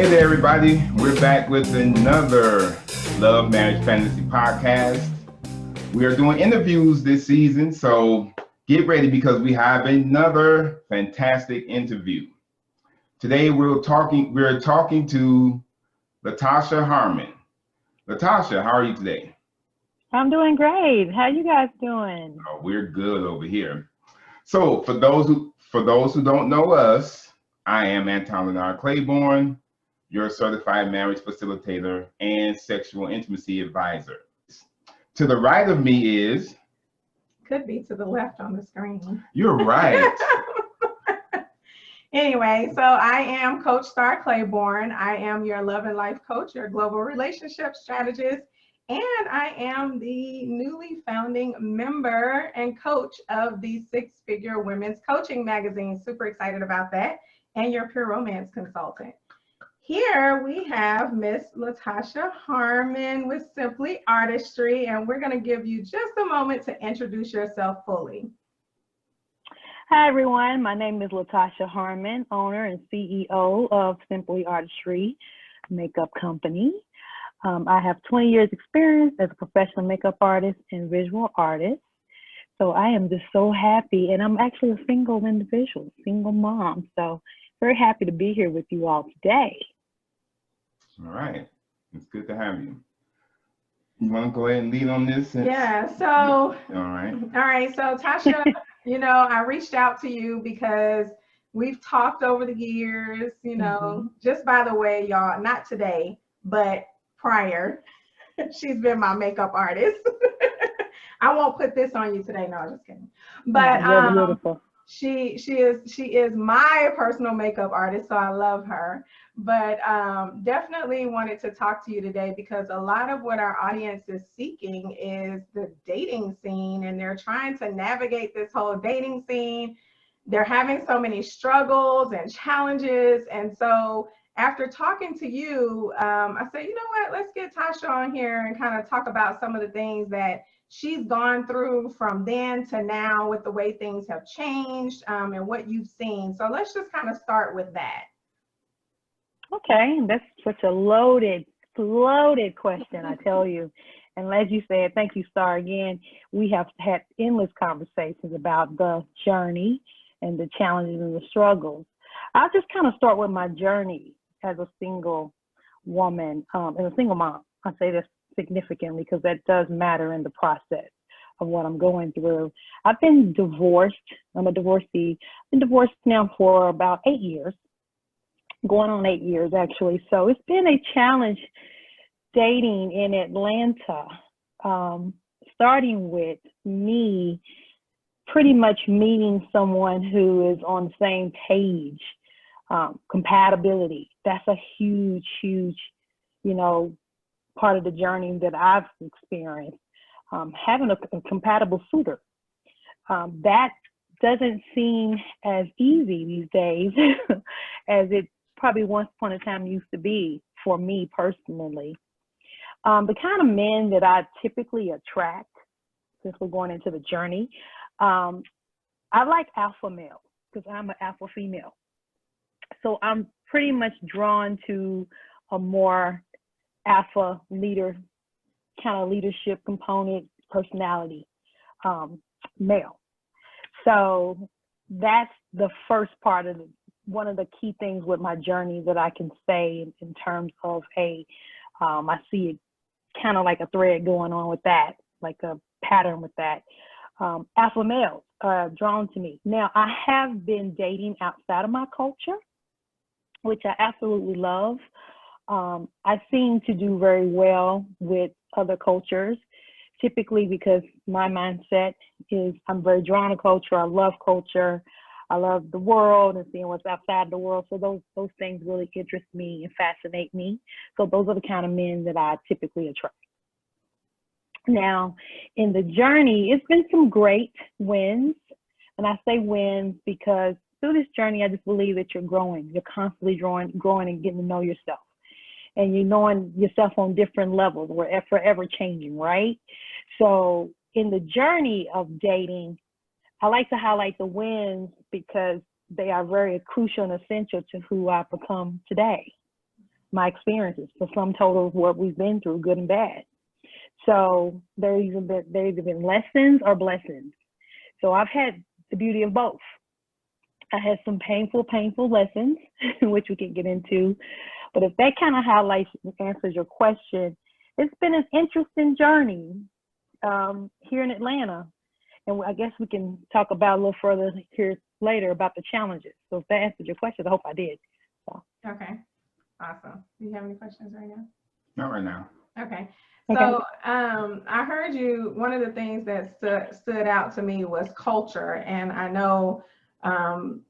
Hey there, everybody. We're back with another Love Marriage Fantasy podcast. We are doing interviews this season, so get ready because we have another fantastic interview. Today we're talking to Latasha Harmon. Latasha, how are you today? I'm doing great. How you guys doing? Oh, we're good over here. So for those who don't know us, I am Anton Claiborne, your certified marriage facilitator and sexual intimacy advisor. To the right of me is... Could be to the left on the screen. You're right. Anyway, so I am Coach Star Claiborne. I am your love and life coach, your global relationship strategist, and I am the newly founding member and coach of the Six Figure Women's Coaching Magazine. Super excited about that. And your pure romance consultant. Here we have Miss Latasha Harmon with Simply Artistry, and we're going to give you just a moment to introduce yourself fully. Hi, everyone. My name is Latasha Harmon, owner and CEO of Simply Artistry makeup company. I have 20 years experience as a professional makeup artist and visual artist. So I am just so happy, and I'm actually a single individual, single mom. So very happy to be here with you all today. All right. It's good to have you. You want to go ahead and lead on this? Yeah, so, all right. So Tasha, I reached out to you because we've talked over the years, just by the way, y'all, not today, but prior, she's been my makeup artist. I won't put this on you today. No, just kidding. But beautiful. She is my personal makeup artist, so I love her. But definitely wanted to talk to you today because a lot of what our audience is seeking is the dating scene, and they're trying to navigate this whole dating scene. They're having so many struggles and challenges, and so after talking to you, I said, you know what, let's get Tasha on here and kind of talk about some of the things that she's gone through from then to now with the way things have changed and what you've seen. So let's just kind of start with that. Okay, that's such a loaded question, I tell you. And as you said, thank you, Star, again. We have had endless conversations about the journey and the challenges and the struggles. I'll just kind of start with my journey as a single woman and a single mom. I say this significantly because that does matter in the process of what I'm going through. I've been divorced. I'm a divorcee. I've been divorced now for about 8 years, going on 8 years actually. So it's been a challenge dating in Atlanta, starting with me pretty much meeting someone who is on the same page. Compatibility, that's a huge, part of the journey that I've experienced. Having a compatible suitor, that doesn't seem as easy these days as it probably once upon a time used to be for me personally. The kind of men that I typically attract, since we're going into the journey, I like alpha males because I'm an alpha female. So I'm pretty much drawn to a more alpha leader, kind of leadership component, personality, male. So that's the first part of one of the key things with my journey that I can say in terms of, I see it kind of like a thread going on with that, like a pattern with that. Alpha males are drawn to me. Now, I have been dating outside of my culture, which I absolutely love. I seem to do very well with other cultures, typically because my mindset is I'm very drawn to culture. I love culture. I love the world and seeing what's outside the world. So those things really interest me and fascinate me. So those are the kind of men that I typically attract. Now, in the journey, it's been some great wins. And I say wins because through this journey, I just believe that you're growing. You're constantly growing and getting to know yourself. And you're knowing yourself on different levels. We're forever changing, right? So in the journey of dating, I like to highlight the wins because they are very crucial and essential to who I've become today. my experiences, the sum total of what we've been through, good and bad. So there's either been lessons or blessings. So I've had the beauty of both. I had some painful lessons, which we can get into. But if that kind of highlights and answers your question, it's been an interesting journey here in Atlanta. And I guess we can talk about a little further here later about the challenges. So if that answered your question, I hope I did. So. Okay, awesome. Do you have any questions right now? Not right now. Okay. So I heard you, one of the things that stood out to me was culture. And I know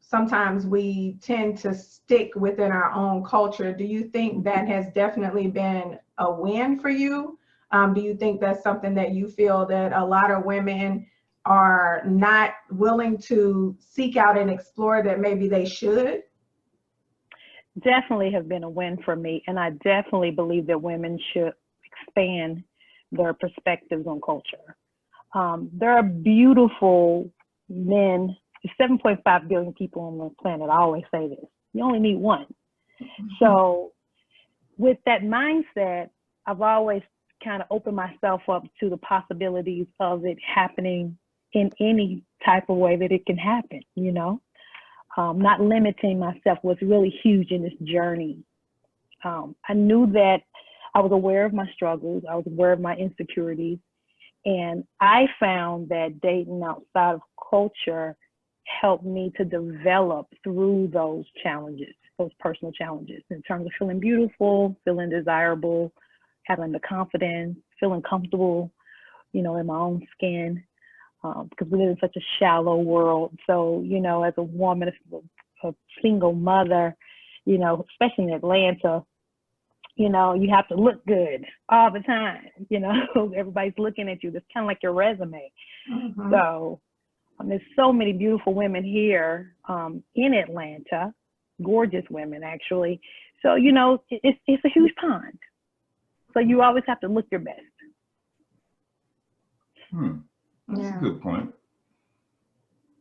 sometimes we tend to stick within our own culture. Do you think that has definitely been a win for you? Do you think that's something that you feel that a lot of women are not willing to seek out and explore that maybe they should? Definitely have been a win for me. And I definitely believe that women should expand their perspectives on culture. There are beautiful men. There's 7.5 billion people on the planet. I always say this. You only need one. So with that mindset, I've always kind of opened myself up to the possibilities of it happening in any type of way that it can happen, you know? Not limiting myself was really huge in this journey. I knew that I was aware of my struggles. I was aware of my insecurities. And I found that dating outside of culture helped me to develop through those challenges, those personal challenges, in terms of feeling beautiful, feeling desirable, having the confidence, feeling comfortable, you know, in my own skin, because we live in such a shallow world. So, you know, as a woman, a single mother, you know, especially in Atlanta, you know, you have to look good all the time, you know, everybody's looking at you. That's kind of like your resume. Mm-hmm. So there's so many beautiful women here in Atlanta, gorgeous women, actually. So, you know, it's a huge pond. So you always have to look your best. That's a good point.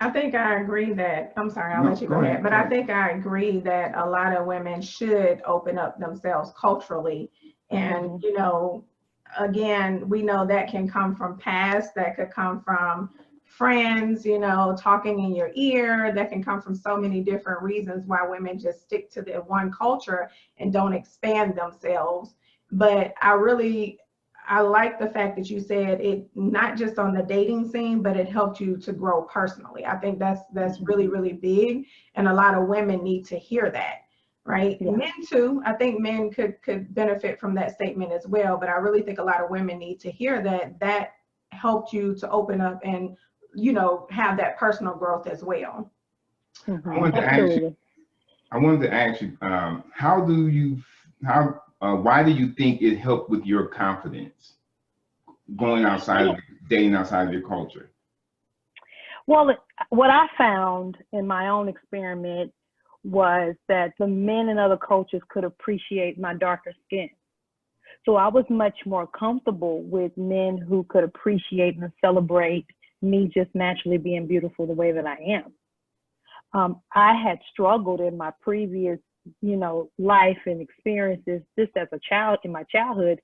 I think I agree that, I'm sorry, I'll let you go ahead, but I think I agree that a lot of women should open up themselves culturally. And, you know, again, we know that can come from past, that could come from friends, you know, talking in your ear, that can come from so many different reasons why women just stick to their one culture and don't expand themselves. But I like the fact that you said it, not just on the dating scene, but it helped you to grow personally. I think that's really, really big. And a lot of women need to hear that, right? Yeah. Men too. I think men could benefit from that statement as well. But I really think a lot of women need to hear that helped you to open up and, you know, have that personal growth as well. Mm-hmm. I wanted to ask you, why do you think it helped with your confidence going outside, dating outside of your culture? Well, what I found in my own experiment was that the men in other cultures could appreciate my darker skin. So I was much more comfortable with men who could appreciate and celebrate me just naturally being beautiful the way that I am. I had struggled in my previous, you know, life and experiences just as a child, in my childhood,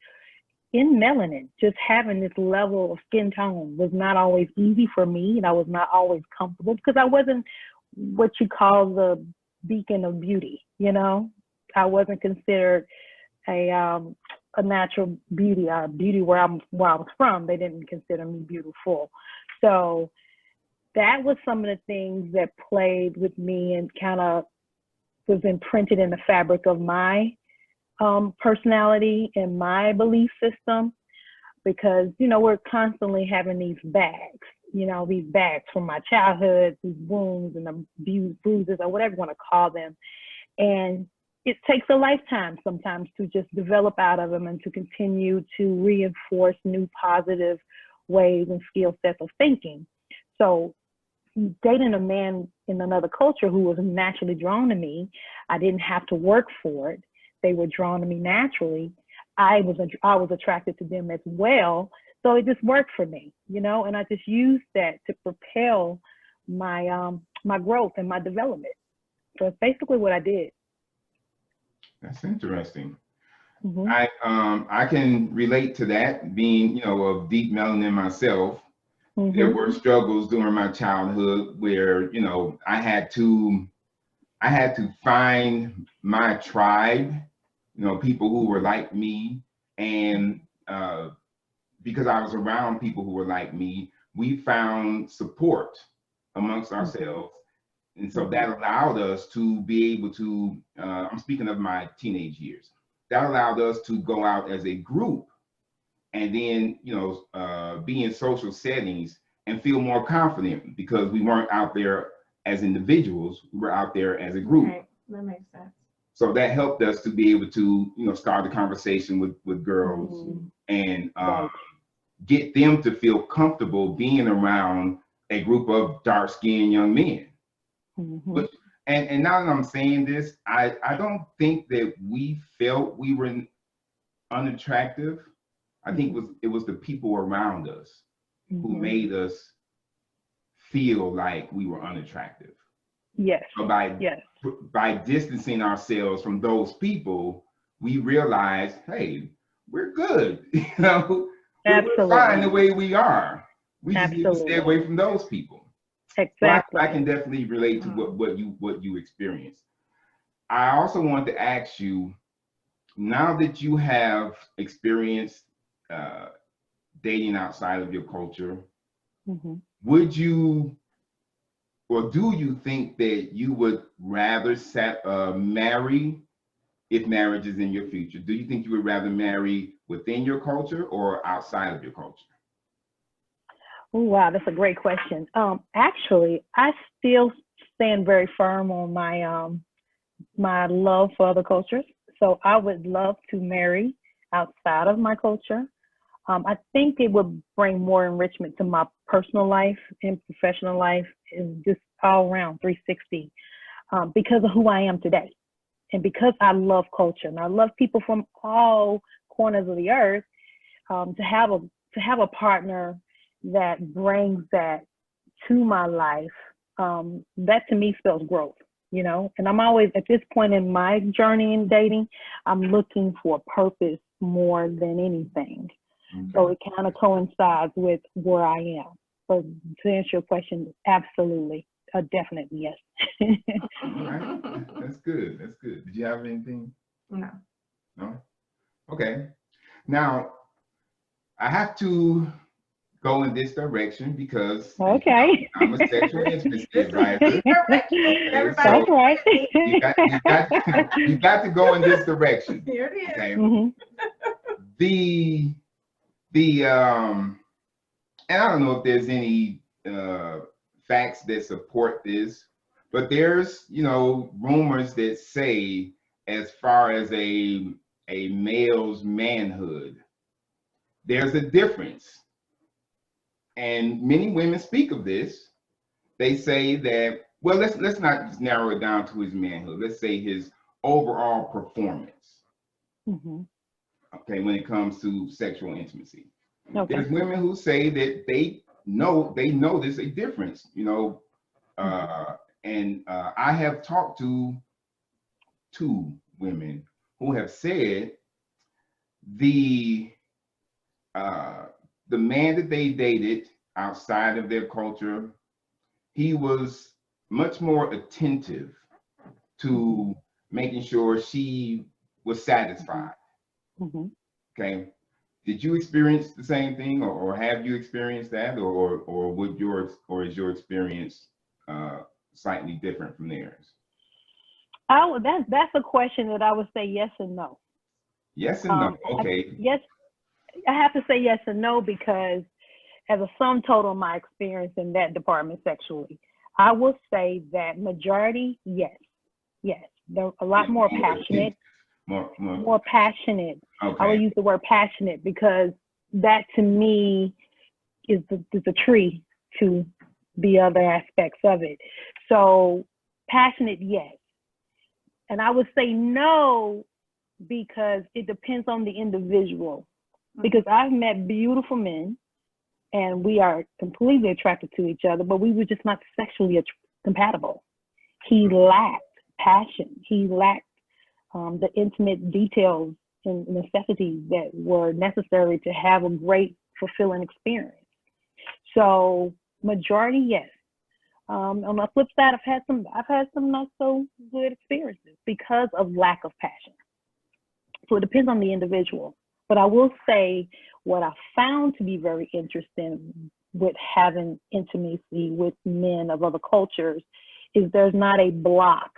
in melanin. Just having this level of skin tone was not always easy for me, and I was not always comfortable because I wasn't what you call the beacon of beauty, you know? I wasn't considered a natural beauty, beauty where I was from. They didn't consider me beautiful. So that was some of the things that played with me and kind of was imprinted in the fabric of my personality and my belief system, because, you know, we're constantly having these bags, you know, these bags from my childhood, these wounds and the bruises or whatever you want to call them. And it takes a lifetime sometimes to just develop out of them and to continue to reinforce new positive ways and skill sets of thinking. So dating a man in another culture who was naturally drawn to me, I didn't have to work for it. They were drawn to me naturally. I was attracted to them as well. So it just worked for me, you know, and I just used that to propel my my growth and my development. So it's basically what I did. That's interesting. Mm-hmm. I can relate to that, being, you know, of deep melanin myself. There Mm-hmm. were struggles during my childhood where, you know, I had to find my tribe, you know, people who were like me. And because I was around people who were like me, we found support amongst ourselves. And so that allowed us to be able to, I'm speaking of my teenage years, that allowed us to go out as a group and then, you know, be in social settings and feel more confident because we weren't out there as individuals, we were out there as a group. Right. That makes sense. So that helped us to be able to, you know, start a conversation with girls and get them to feel comfortable being around a group of dark-skinned young men. But, and now that I'm saying this, I don't think that we felt we were unattractive. I think it was the people around us who made us feel like we were unattractive. Yes. So by distancing ourselves from those people, we realized, hey, we're good. You know, we're fine the way we are. We just need to stay away from those people. Exactly. So I can definitely relate to what you experienced. I also want to ask you, now that you have experienced dating outside of your culture, would you, or do you think that you would rather marry, if marriage is in your future? Do you think you would rather marry within your culture or outside of your culture? Oh, wow, that's a great question. Actually, I still stand very firm on my love for other cultures. So I would love to marry outside of my culture. I think it would bring more enrichment to my personal life and professional life, and just all around 360, because of who I am today. And because I love culture and I love people from all corners of the earth, to have a partner that brings that to my life, that to me spells growth, you know. And I'm always, at this point in my journey in dating, I'm looking for a purpose more than anything. So it kind of coincides with where I am. But to answer your question, absolutely, a definite yes. All right, that's good. That's good. Did you have anything? No. No? Okay. Now, I have to go in this direction because okay. I'm a sexual intimacy advisor. That's right. You got to go in this direction. Here it is. Okay? And I don't know if there's any facts that support this, but there's, you know, rumors that say, as far as a male's manhood, there's a difference. And many women speak of this. They say that, well, let's not just narrow it down to his manhood. Let's say his overall performance. Okay, when it comes to sexual intimacy. Okay. There's women who say that they notice a difference, you know, and I have talked to 2 women who have said the man that they dated outside of their culture, he was much more attentive to making sure she was satisfied. Okay. Did you experience the same thing, or have you experienced that, or is your experience slightly different from theirs? That's a question that I would say yes and no. Yes and no. Okay. Yes, I have to say yes and no, because as a sum total of my experience in that department sexually, I will say that majority, yes. They're a lot more passionate. More passionate. Okay. I will use the word passionate because that to me is the tree to the other aspects of it. So passionate, yes. And I would say no, because it depends on the individual. Because I've met beautiful men and we are completely attracted to each other, but we were just not sexually compatible. He lacked passion. He lacked the intimate details and necessities that were necessary to have a great, fulfilling experience. So majority, yes. On the flip side, I've had some not so good experiences because of lack of passion. So it depends on the individual. But I will say what I found to be very interesting with having intimacy with men of other cultures is there's not a block.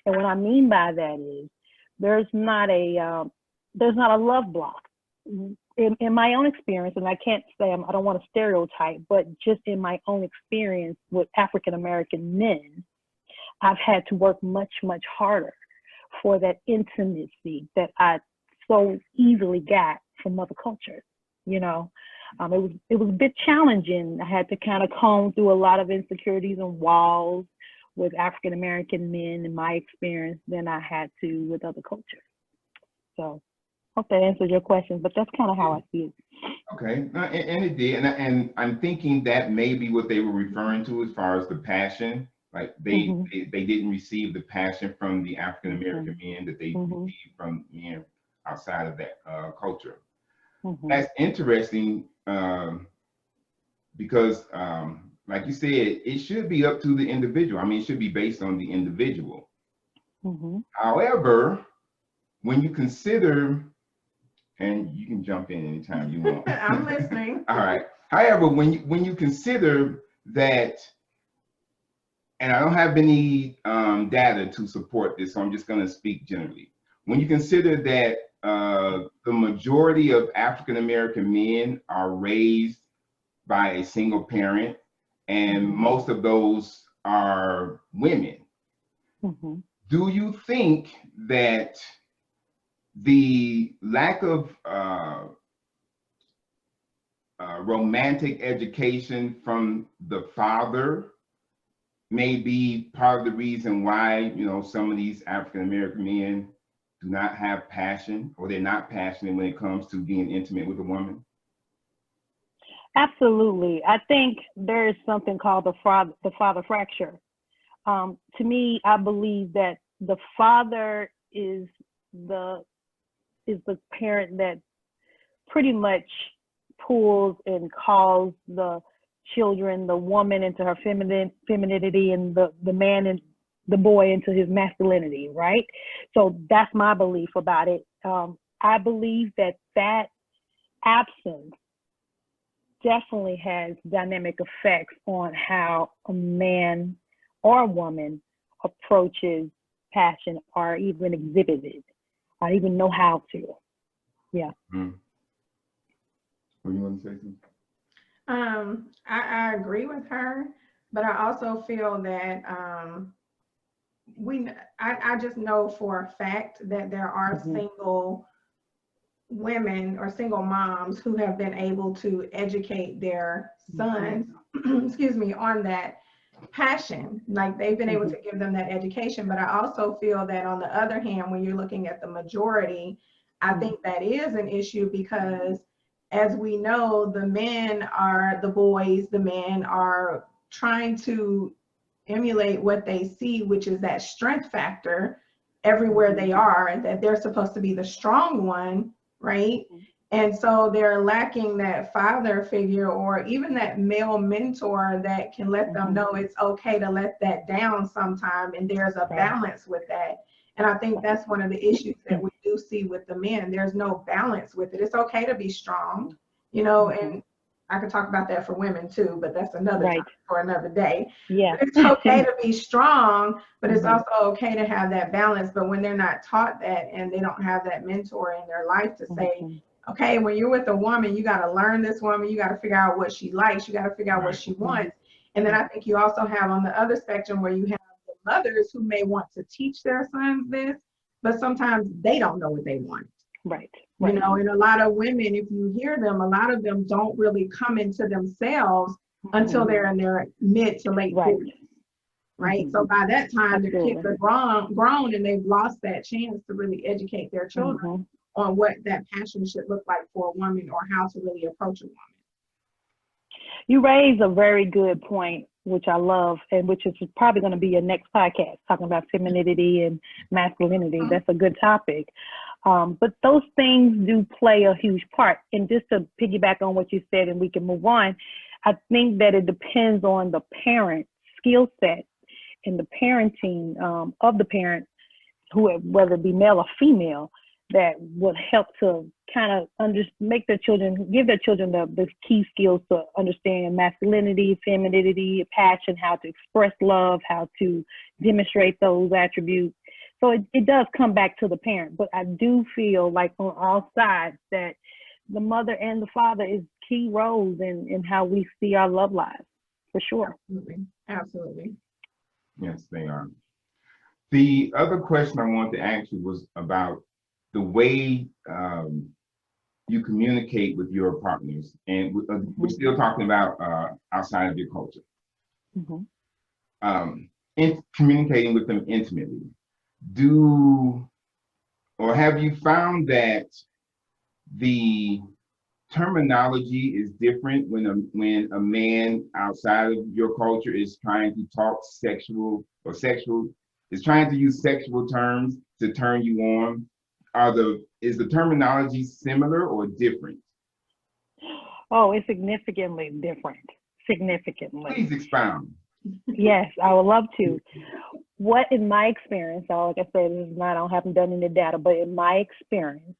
And what I mean by that is there's not a love block. In my own experience, and I can't say I don't want to stereotype, but just in my own experience with African American men, I've had to work much, much harder for that intimacy that I so easily got from other cultures. You know, it was a bit challenging. I had to kind of comb through a lot of insecurities and walls with African American men in my experience than I had to with other cultures. So hope that answers your question, but that's kind of how I see it. Okay, and it did, and I'm thinking that may be what they were referring to as far as the passion. Like they didn't receive the passion from the African American men that they received from men outside of that culture. That's interesting because, like you said, it should be up to the individual. I mean, it should be based on the individual. However, when you consider, and you can jump in anytime you want. I'm listening. All right. However, when you consider that, and I don't have any data to support this, so I'm just going to speak generally. When you consider that the majority of African American men are raised by a single parent, and most of those are women, do you think that the lack of romantic education from the father may be part of the reason why, you know, some of these African American men do not have passion, or they're not passionate when it comes to being intimate with a woman? Absolutely. I think there is something called the father fracture. To me, I believe that the father is the parent that pretty much pulls and calls the children, the woman into her femininity, and the man and the boy into his masculinity, right? So that's my belief about it. I believe that absence definitely has dynamic effects on how a man or a woman approaches passion or even exhibits it. I even know how to. Yeah. What do you want to say, Susan? I agree with her, but I also feel that I just know for a fact that there are single women or single moms who have been able to educate their sons, excuse me, on that passion. Like they've been able to give them that education. But I also feel that on the other hand, when you're looking at the majority, I think that is an issue because as we know, the men are trying to emulate what they see, which is that strength factor everywhere they are, and that they're supposed to be the strong one, right? And so they're lacking that father figure or even that male mentor that can let them know it's okay to let that down sometime, and there's a balance with that. And I think that's one of the issues that we do see with the men. There's no balance with it. It's okay to be strong, you know, and I could talk about that for women too, but that's another time for another day. Yeah. But it's okay to be strong, but it's also okay to have that balance. But when they're not taught that and they don't have that mentor in their life to say, okay, when you're with a woman, you got to learn this woman, you got to figure out what she likes, you got to figure out what she wants. And then I think you also have on the other spectrum where you have the mothers who may want to teach their sons this, but sometimes they don't know what they want. Right. You know, and a lot of women, if you hear them, a lot of them don't really come into themselves until they're in their mid to late 40s, right? So by that time, the kids are grown and they've lost that chance to really educate their children on what that passion should look like for a woman or how to really approach a woman. You raise a very good point, which I love, and which is probably going to be your next podcast, talking about femininity and masculinity. That's a good topic. But those things do play a huge part. And just to piggyback on what you said, and we can move on, I think that it depends on the parent skill set and the parenting of the parent, whether it be male or female, that would help to kind of give their children the key skills to understand masculinity, femininity, passion, how to express love, how to demonstrate those attributes. So it does come back to the parent, but I do feel like on all sides that the mother and the father is key roles in how we see our love lives, for sure. Absolutely. Absolutely. Yes, they are. The other question I wanted to ask you was about the way you communicate with your partners, and we're still talking about outside of your culture. Mm-hmm. In communicating with them intimately, have you found that the terminology is different when a man outside of your culture is trying to talk is trying to use sexual terms to turn you on? Is the terminology similar or different? Oh, it's significantly different. Significantly. Please expound. Yes, I would love to. What, in my experience, like I said, I haven't done any data, but in my experience,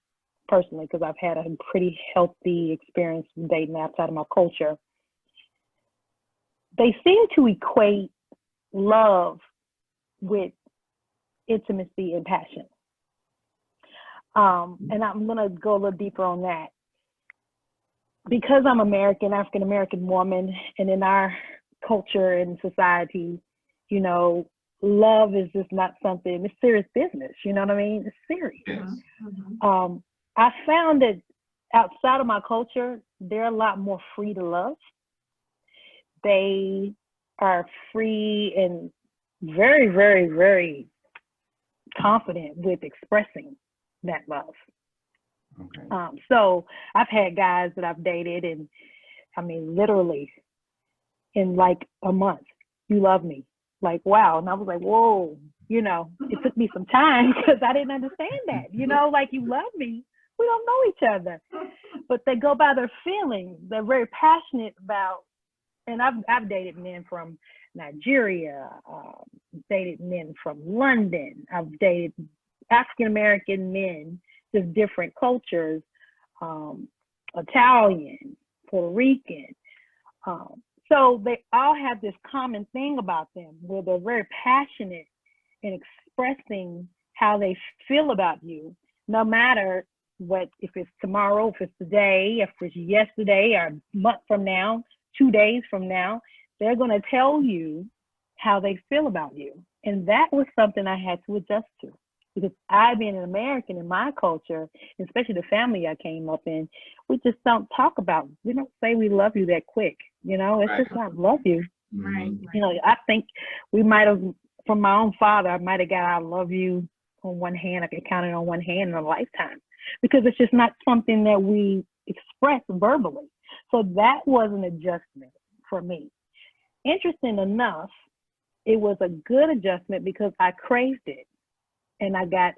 personally, because I've had a pretty healthy experience dating outside of my culture, they seem to equate love with intimacy and passion. And I'm going to go a little deeper on that. Because I'm African American woman, and in our culture and society, love is just not something, it's serious business. You know what I mean? It's serious. Yes. I found that outside of my culture, they're a lot more free to love. They are free and very, very, very confident with expressing that love. Okay. So I've had guys that I've dated, and I mean, literally in like a month, you love me. Like, wow. And I was like, whoa, it took me some time because I didn't understand that, like, you love me. We don't know each other, but they go by their feelings. They're very passionate about, and I've dated men from Nigeria, dated men from London. I've dated African-American men, just different cultures, Italian, Puerto Rican. So they all have this common thing about them where they're very passionate in expressing how they feel about you, no matter if it's tomorrow, if it's today, if it's yesterday, or a month from now, 2 days from now, they're going to tell you how they feel about you. And that was something I had to adjust to, because I, being an American in my culture, especially the family I came up in, we just don't we don't say we love you that quick. It's just not love you. Right. I think we might have, from my own father, I might have got I love you on one hand. I can count it on one hand in a lifetime, because it's just not something that we express verbally. So that was an adjustment for me. Interesting enough, it was a good adjustment because I craved it, and I got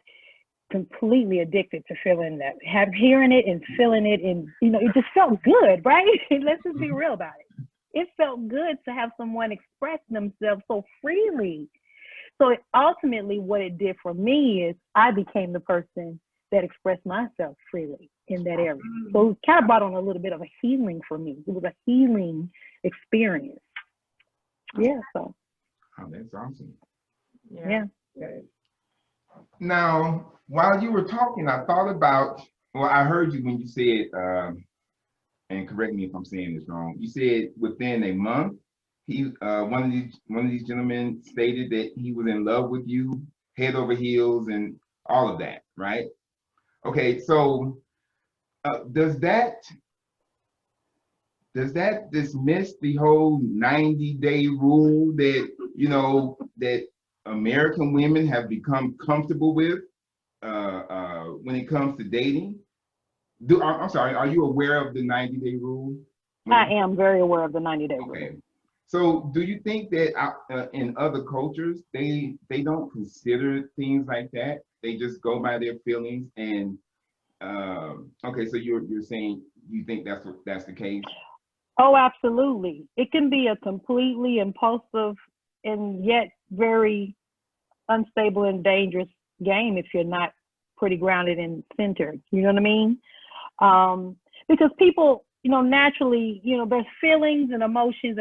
completely addicted to feeling that, hearing it and feeling it, and it just felt good, right? Let's just be real about it. It felt good to have someone express themselves so freely. So ultimately what it did for me is I became the person that expressed myself freely in that area. So it kind of brought on a little bit of a healing for me. It was a healing experience. Yeah, so. Oh, that's awesome. Yeah. Good. Now, while you were talking, I thought about, I heard you when you said, and correct me if I'm saying this wrong, you said within a month, one of these gentlemen stated that he was in love with you, head over heels, and all of that, right? Okay, so does that dismiss the whole 90-day rule that that American women have become comfortable with when it comes to dating? I'm sorry, are you aware of the 90-day rule? I am very aware of the 90-day rule. Okay. So do you think that in other cultures, they don't consider things like that? They just go by their feelings and okay, so you're saying you think that's the case? Oh, absolutely. It can be a completely impulsive and yet very unstable and dangerous game if you're not pretty grounded and centered. You know what I mean? Because people, naturally, there's feelings and emotions,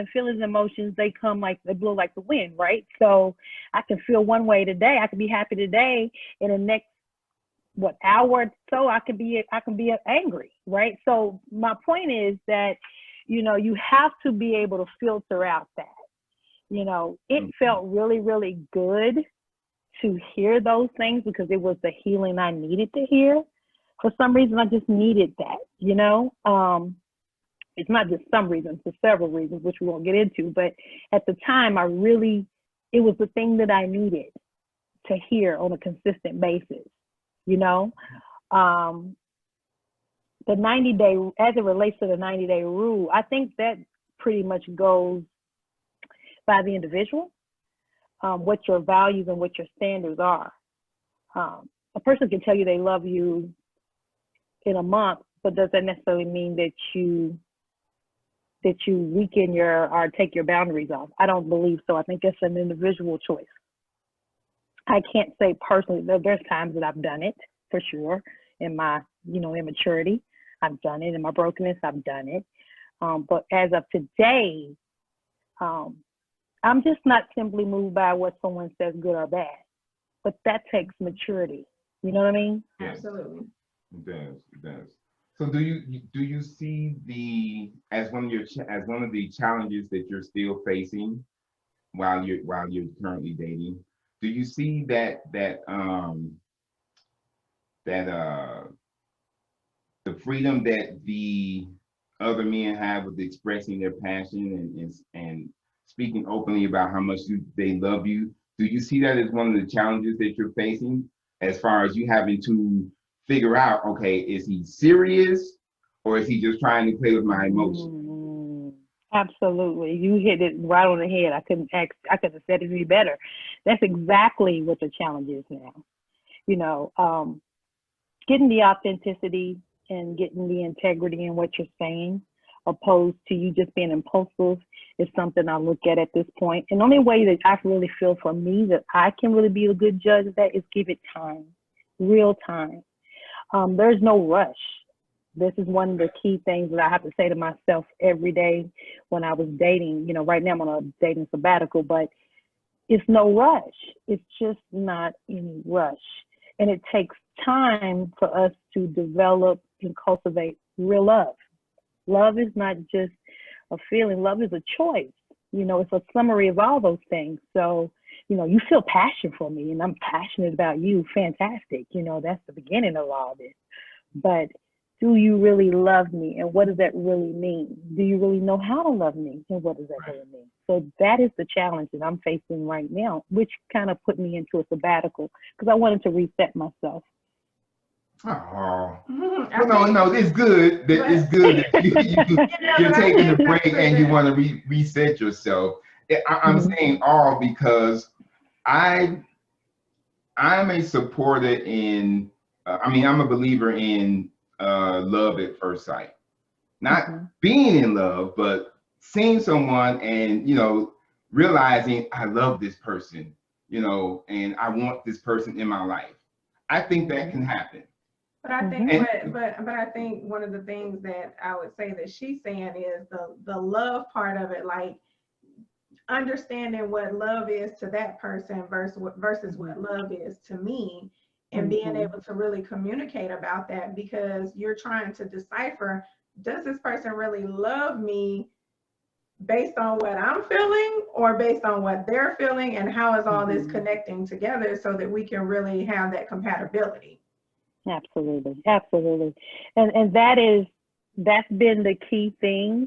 they come like they blow like the wind, right? So I can feel one way today, I can be happy today, and the next hour or so I can be angry, right? So my point is that, you have to be able to filter out that. It felt really, really good to hear those things because it was the healing I needed to hear. For some reason, I just needed that, It's not just some reasons, it's several reasons, which we won't get into. But at the time, it was the thing that I needed to hear on a consistent basis, The 90-day, as it relates to the 90-day rule, I think that pretty much goes by the individual, what your values and what your standards are. A person can tell you they love you in a month, but does that necessarily mean that you weaken or take your boundaries off? I don't believe so. I think it's an individual choice. I can't say personally that there's times that I've done it for sure in my, immaturity. I've done it in my brokenness. I've done it. But as of today, I'm just not simply moved by what someone says, good or bad. But that takes maturity. You know what I mean? Yes. Absolutely. It does. It does. So do you see as one of the challenges that you're still facing while you're currently dating? Do you see that the freedom that the other men have with expressing their passion and speaking openly about how much they love you? Do you see that as one of the challenges that you're facing as far as you having to figure out, okay, is he serious or is he just trying to play with my emotions? Absolutely. You hit it right on the head. I couldn't have said it any better. That's exactly what the challenge is now. Getting the authenticity and getting the integrity in what you're saying, opposed to you just being impulsive, is something I look at this point. And the only way that I really feel for me that I can really be a good judge of that is give it time, real time. There's no rush. This is one of the key things that I have to say to myself every day when I was dating. Right now I'm on a dating sabbatical, but it's no rush. It's just not any rush. And it takes time for us to develop and cultivate real love. Love is not just a feeling. Love is a choice. It's a summary of all those things. So, you feel passion for me and I'm passionate about you. Fantastic. That's the beginning of all this. But do you really love me? And what does that really mean? Do you really know how to love me? And what does that really mean? So that is the challenge that I'm facing right now, which kind of put me into a sabbatical because I wanted to reset myself. Oh, no, it's good. It's good that you're taking a break and you want to reset yourself. I'm saying all because I'm a supporter in. I'm a believer in love at first sight. Not being in love, but seeing someone and realizing I love this person, and I want this person in my life. I think that can happen. But I think but I think one of the things that I would say that she's saying is the love part of it, like understanding what love is to that person versus what love is to me, and being able to really communicate about that, because you're trying to decipher, does this person really love me based on what I'm feeling or based on what they're feeling, and how is all this connecting together so that we can really have that compatibility? Absolutely. And that's been the key thing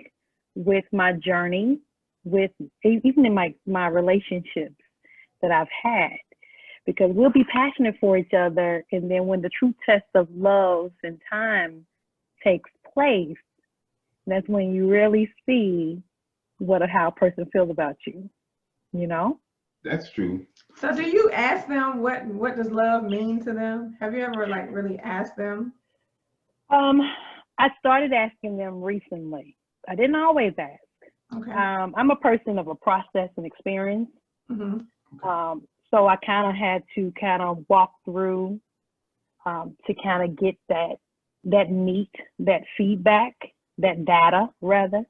with my journey, with even in my relationships that I've had, because we'll be passionate for each other, and then when the true test of love and time takes place, that's when you really see how a person feels about you, you know? That's true. So do you ask them what does love mean to them? Have you ever like really asked them? I started asking them recently. I didn't always ask. Okay. I'm a person of a process and experience. Mm-hmm. So I kind of had to kind of walk through to kind of get that meat, that feedback, that data rather.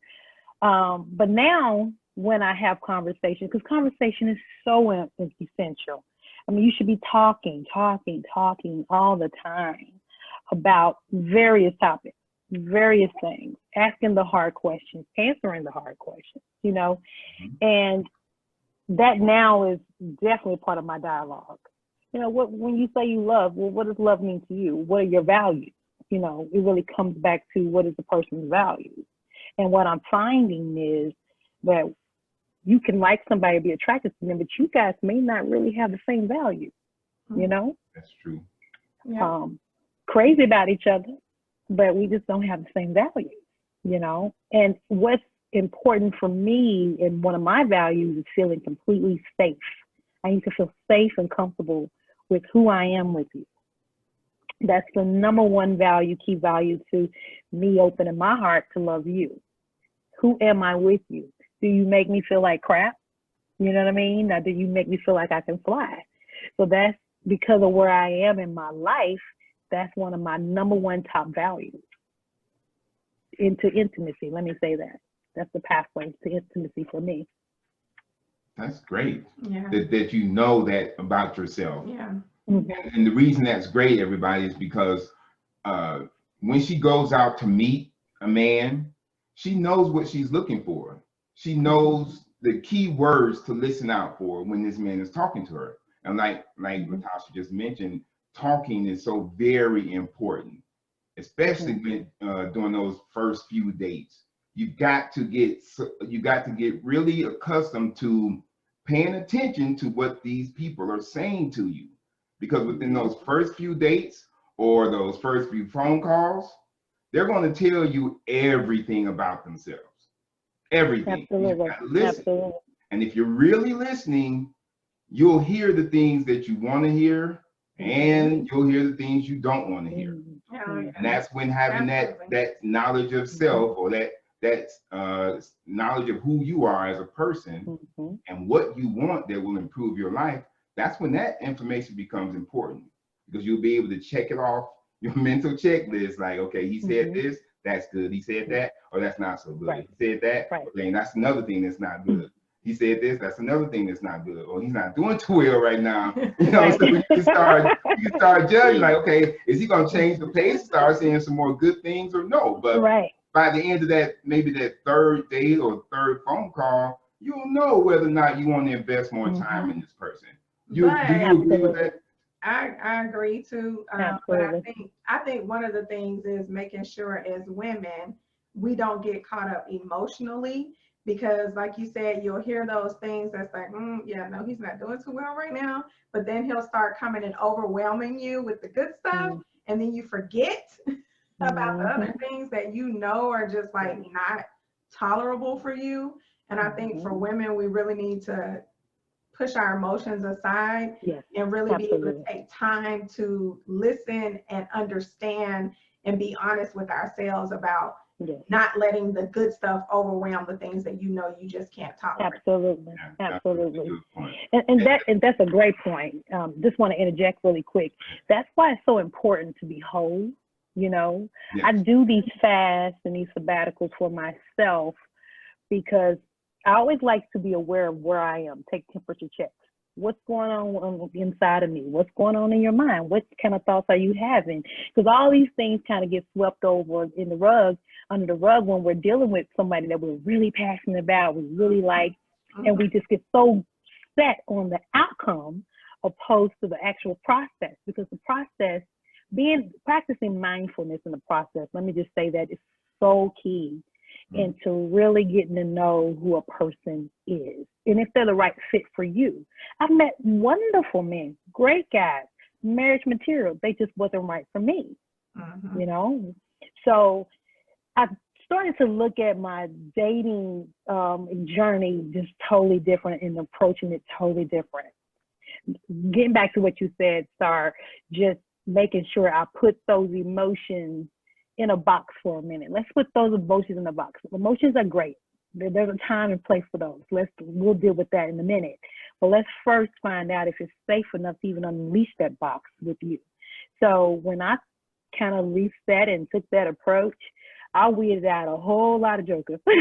But now when I have conversation, because conversation is so essential. I mean, you should be talking all the time about various topics, various things, asking the hard questions, answering the hard questions, you know, and that now is definitely part of my dialogue. You know, when you say you love, well, what does love mean to you? What are your values? You know, it really comes back to what is the person's values. And what I'm finding is that you can like somebody, be attracted to them, but you guys may not really have the same values, you know? That's true. Yeah. Crazy about each other, but we just don't have the same values, you know? And what's important for me and one of my values is feeling completely safe. I need to feel safe and comfortable with who I am with you. That's the number one value, key value to me opening my heart to love you. Who am I with you? Do you make me feel like crap? You know what I mean? Or do you make me feel like I can fly? So that's because of where I am in my life. That's one of my number one top values. Into intimacy, let me say that. That's the pathway to intimacy for me. That's great. Yeah. That you know that about yourself. Yeah. And the reason that's great, everybody, is because when she goes out to meet a man, she knows what she's looking for. She knows the key words to listen out for when this man is talking to her. And like Latasha just mentioned, talking is so very important, especially when during those first few dates. You got to get really accustomed to paying attention to what these people are saying to you, because within those first few dates or those first few phone calls, they're going to tell you everything about themselves. Everything. Absolutely. You got to listen. Absolutely. And if you're really listening, you'll hear the things that you want to hear, and you'll hear the things you don't want to hear. And that's when having that knowledge of self, or that knowledge of who you are as a person and what you want that will improve your life, that's when that information becomes important, because you'll be able to check it off your mental checklist. Like, okay, he said this, that's good. He said that, or that's not so good. Right. He said that, okay, that's another thing that's not good. He said this, that's another thing that's not good. Or he's not doing too well right now. You know, so you can start judging, like, okay, is he gonna change the pace, start saying some more good things, or no? But by the end of that, maybe that third date or third phone call, you'll know whether or not you want to invest more time in this person. Do you agree with that? I agree too. But I think one of the things is making sure as women, we don't get caught up emotionally, because like you said, you'll hear those things that's like, yeah, no, he's not doing too well right now. But then he'll start coming and overwhelming you with the good stuff. And then you forget about the other things that you know are just like not tolerable for you. And I think for women, we really need to push our emotions aside and really be able to take time to listen and understand and be honest with ourselves about not letting the good stuff overwhelm the things that you know you just can't tolerate. Absolutely. And that's a great point. Just want to interject really quick. That's why it's so important to be whole. You know, I do these fasts and these sabbaticals for myself because I always like to be aware of where I am, take temperature checks. What's going on inside of me? What's going on in your mind? What kind of thoughts are you having? Because all these things kind of get swept over under the rug when we're dealing with somebody that we're really passionate about, we really like, and we just get so set on the outcome opposed to the actual process. Because the process, practicing mindfulness in the process, let me just say that is so key into really getting to know who a person is and if they're the right fit for you. I've met wonderful men, great guys, marriage material. They just wasn't right for me, you know? So I started to look at my dating journey just totally different and approaching it totally different. Getting back to what you said, Star, just making sure I put those emotions in a box for a minute. Let's put those emotions in a box. Emotions are great. There's a time and place for those. We'll deal with that in a minute. But let's first find out if it's safe enough to even unleash that box with you. So when I kind of reset and took that approach, I weeded out a whole lot of jokers. You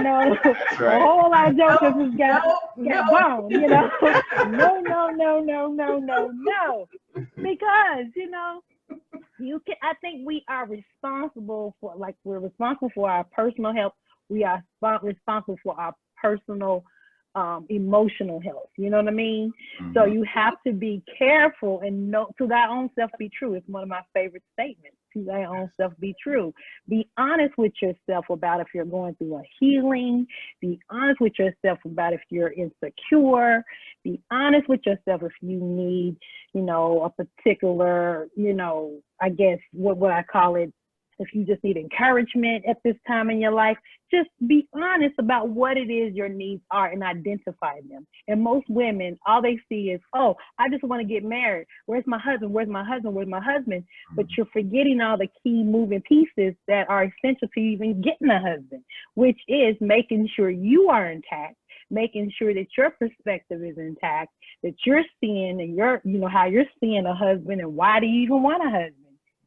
know, right. A whole lot of jokers just got gone, you know. No. Because, you know, I think we are responsible for, like, we're responsible for our personal health. We are responsible for our personal emotional health. You know what I mean? Mm-hmm. So you have to be careful and know, to thy own self be true. It's one of my favorite statements. To thy own self be true. Be honest with yourself about if you're going through a healing. Be honest with yourself about if you're insecure. Be honest with yourself if you need, you know, a particular, you know, I guess what I call it, if you just need encouragement at this time in your life. Just be honest about what it is your needs are and identify them. And most women, all they see is, oh, I just want to get married. Where's my husband? Where's my husband? Where's my husband? But you're forgetting all the key moving pieces that are essential to even getting a husband, which is making sure you are intact, making sure that your perspective is intact, that you're seeing and you know, how you're seeing a husband and why do you even want a husband?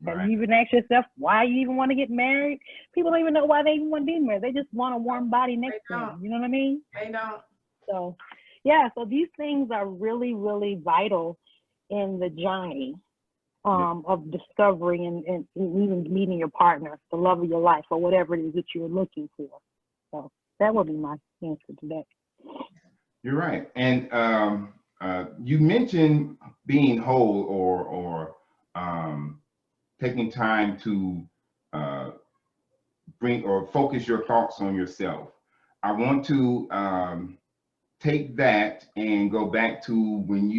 Right. Have you even asked yourself why you even want to get married? People don't even know why they even want to be married. They just want a warm body next to them. You know what I mean? They don't. So, yeah, so these things are really, really vital in the journey of discovery and even meeting your partner, the love of your life, or whatever it is that you're looking for. So that would be my answer to that. You're right. And you mentioned being whole or taking time to bring or focus your thoughts on yourself. I want to take that and go back to when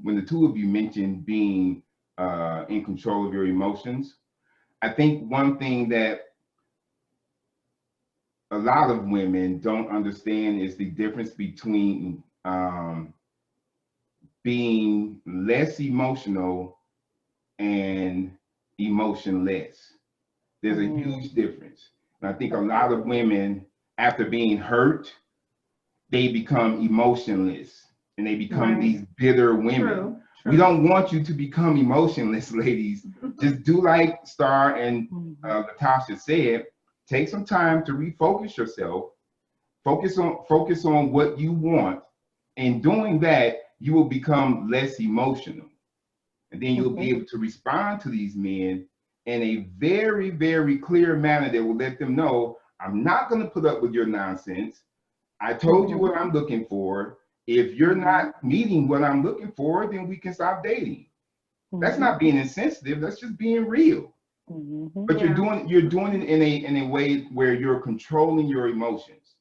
the two of you mentioned being in control of your emotions. I think one thing that a lot of women don't understand is the difference between being less emotional and emotionless. There's a huge difference. And I think a lot of women, after being hurt, they become emotionless and they become these bitter women. True. We don't want you to become emotionless, ladies. Just do like Star and Latasha said, take some time to refocus yourself, focus on what you want. And doing that, you will become less emotional. And then you'll be able to respond to these men in a very, very clear manner that will let them know, I'm not going to put up with your nonsense. I told you what I'm looking for. If you're not meeting what I'm looking for, then we can stop dating. That's not being insensitive. That's just being real. But you're doing it in a way where you're controlling your emotions.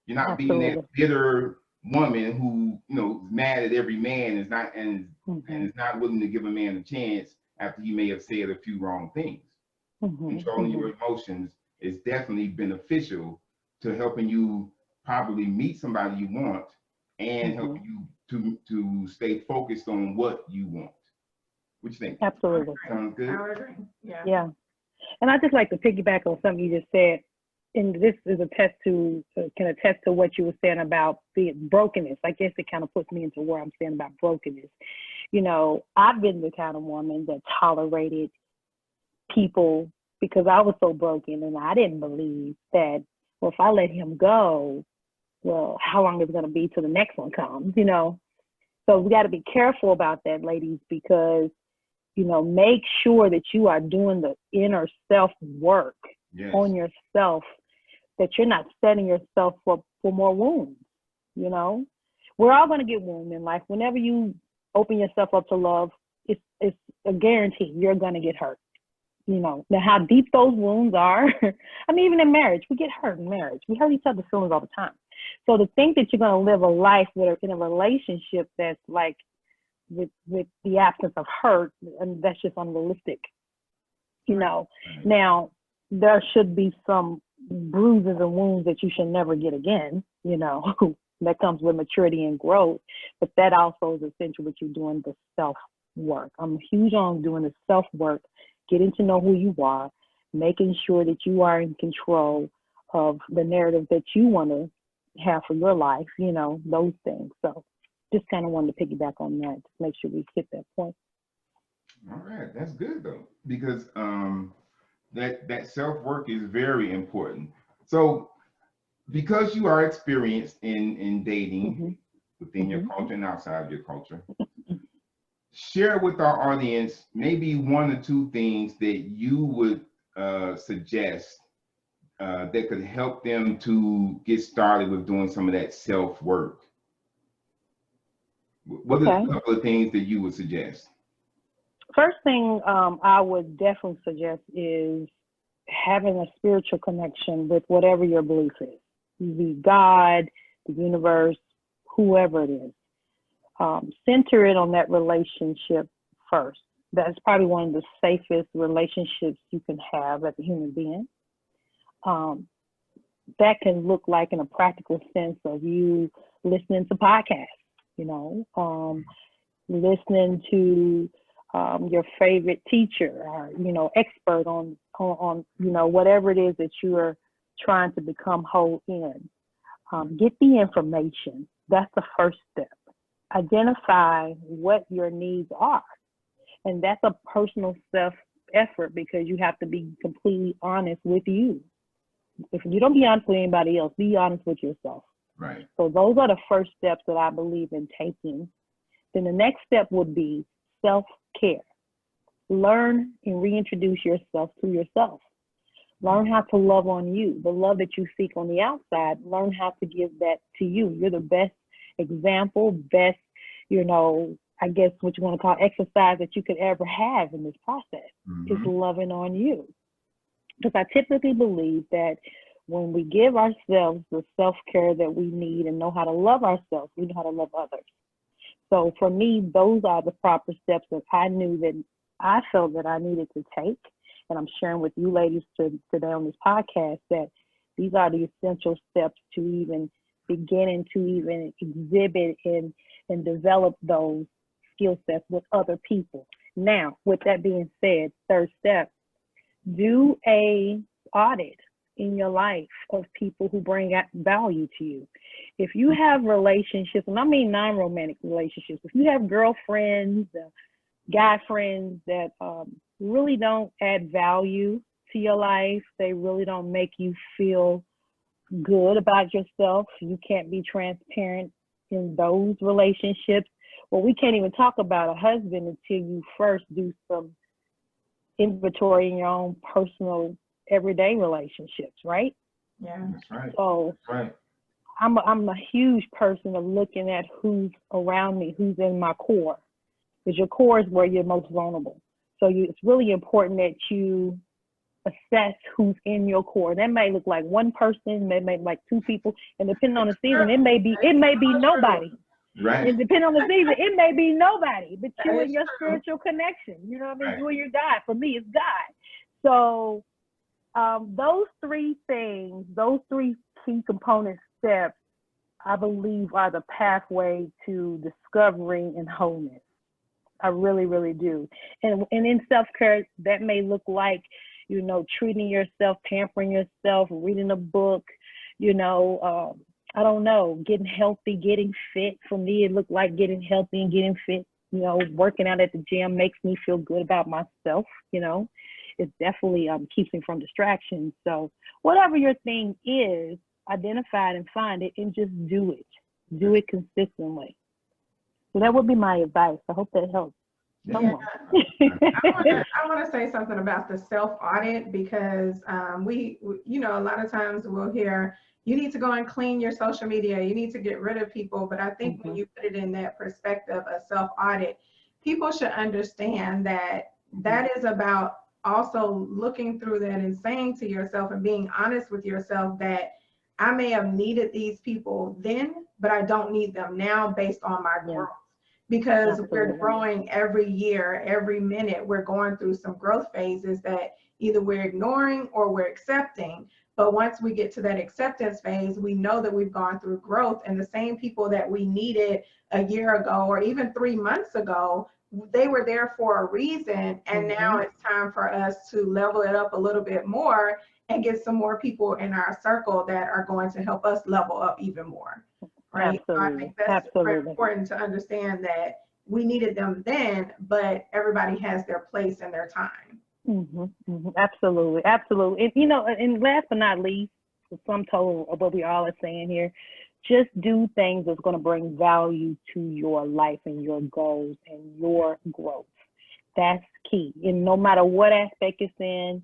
You're not being that bitter woman who, you know, is mad at every man and is not willing to give a man a chance after he may have said a few wrong things. Controlling your emotions is definitely beneficial to helping you probably meet somebody you want and help you to stay focused on what you want. What you think? Absolutely. Sounds good? I would agree. Yeah. And I'd just like to piggyback on something you just said. And this is can attest to what you were saying about the brokenness. I guess it kind of puts me into where I'm saying about brokenness. You know, I've been the kind of woman that tolerated people because I was so broken and I didn't believe that, well, if I let him go, well, how long is it going to be till the next one comes, you know? So we got to be careful about that, ladies, because, you know, make sure that you are doing the inner self work on yourself, that you're not setting yourself up for more wounds. You know, we're all going to get wounded in life. Whenever you open yourself up to love, it's a guarantee you're going to get hurt. You know, now how deep those wounds are, I mean, even in marriage, we get hurt in marriage. We hurt each other's feelings all the time. So to think that you're going to live a life in a relationship that's like with the absence of hurt, and that's just unrealistic. You know, now there should be some bruises and wounds that you should never get again, you know, that comes with maturity and growth. But that also is essential with you doing the self work. I'm huge on doing the self work, getting to know who you are, making sure that you are in control of the narrative that you want to have for your life, you know, those things. So just kind of wanted to piggyback on that to make sure we hit that point. All right, that's good though, because that self-work is very important. So because you are experienced in dating within your culture and outside of your culture, share with our audience maybe one or two things that you would suggest that could help them to get started with doing some of that self-work. What are a couple of things that you would suggest? First thing I would definitely suggest is having a spiritual connection with whatever your belief is. Be God, the universe, whoever it is. Center it on that relationship first. That's probably one of the safest relationships you can have as a human being. That can look like in a practical sense of you listening to podcasts, you know, listening to your favorite teacher or, you know, expert on, you know, whatever it is that you are trying to become whole in. Get the information. That's the first step. Identify what your needs are. And that's a personal self effort because you have to be completely honest with you. If you don't be honest with anybody else, be honest with yourself. Right. So those are the first steps that I believe in taking. Then the next step would be self-care. Learn and reintroduce yourself to yourself. Learn how to love on you. The love that you seek on the outside, learn how to give that to you. You're the best example, best, you know, I guess what you want to call exercise that you could ever have in this process is loving on you. Because I typically believe that when we give ourselves the self-care that we need and know how to love ourselves, we know how to love others. So for me, those are the proper steps that I knew that I felt that I needed to take. And I'm sharing with you ladies today on this podcast that these are the essential steps to even beginning to even exhibit and develop those skill sets with other people. Now, with that being said, third step, do a audit in your life of people who bring out value to you. If you have relationships, and I mean non-romantic relationships, if you have girlfriends, guy friends that really don't add value to your life, they really don't make you feel good about yourself, you can't be transparent in those relationships. Well, we can't even talk about a husband until you first do some inventory in your own personal everyday relationships, right? Yeah, that's right. So that's right. I'm a huge person of looking at who's around me, who's in my core, because your core is where you're most vulnerable. So it's really important that you assess who's in your core. That may look like one person, may look like two people, and depending on the season, it may be nobody. Right. And depending on the season, it may be nobody, but you and your true. spiritual connection. You know what I mean? Right. You and your God. For me, it's God. So those three things, those three key component steps, I believe are the pathway to discovering and wholeness. I really, really do. And in self-care, that may look like, you know, treating yourself, pampering yourself, reading a book, you know, I don't know, getting healthy, getting fit. For me, it looked like getting healthy and getting fit. You know, working out at the gym makes me feel good about myself, you know. It definitely keeps me from distractions. So whatever your thing is, identify it and find it and just do it. Do it consistently. So that would be my advice. I hope that helps. Yeah. I want to say something about the self audit because we, you know, a lot of times we'll hear, you need to go and clean your social media. You need to get rid of people. But I think when you put it in that perspective of self audit, people should understand that that is about also looking through that and saying to yourself and being honest with yourself that I may have needed these people then, but I don't need them now based on my growth. Because we're growing every year, every minute, we're going through some growth phases that Either we're ignoring or we're accepting. But once we get to that acceptance phase, we know that we've gone through growth, and the same people that we needed a year ago or even 3 months ago, they were there for a reason. And now it's time for us to level it up a little bit more and get some more people in our circle that are going to help us level up even more. Right? Absolutely. So I think that's very important to understand that we needed them then, but everybody has their place and their time. Absolutely. And, you know, and last but not least, the sum total of what we all are saying here, just do things that's going to bring value to your life and your goals and your growth. That's key. And no matter what aspect it's in,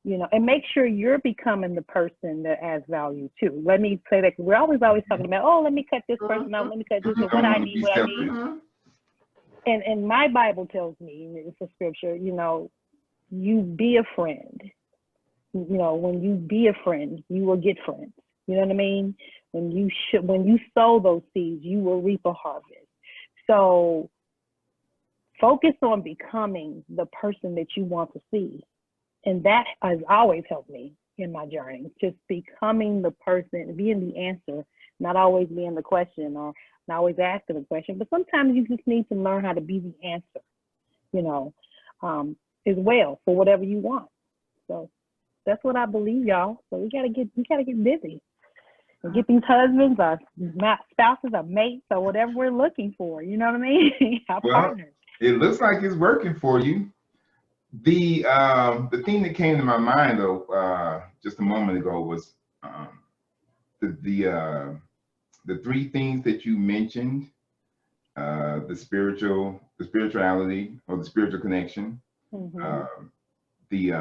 you know, and make sure you're becoming the person that adds value too. Let me say that we're always talking about, oh, let me cut this person out, let me cut this, what I need. And my Bible tells me, it's a scripture, you know, you be a friend. You know, when you be a friend, you will get friends. You know what I mean? When you sow those seeds, you will reap a harvest. So focus on becoming the person that you want to see. And that has always helped me in my journey, just becoming the person, being the answer, not always being the question or not always asking the question, but sometimes you just need to learn how to be the answer, you know, as well for whatever you want. So that's what I believe, y'all. So we gotta get busy and get these husbands or spouses or mates or whatever we're looking for. You know what I mean? Our partners. It looks like it's working for you. The thing that came to my mind though, just a moment ago was the 3 things that you mentioned: the spirituality or the spiritual connection, the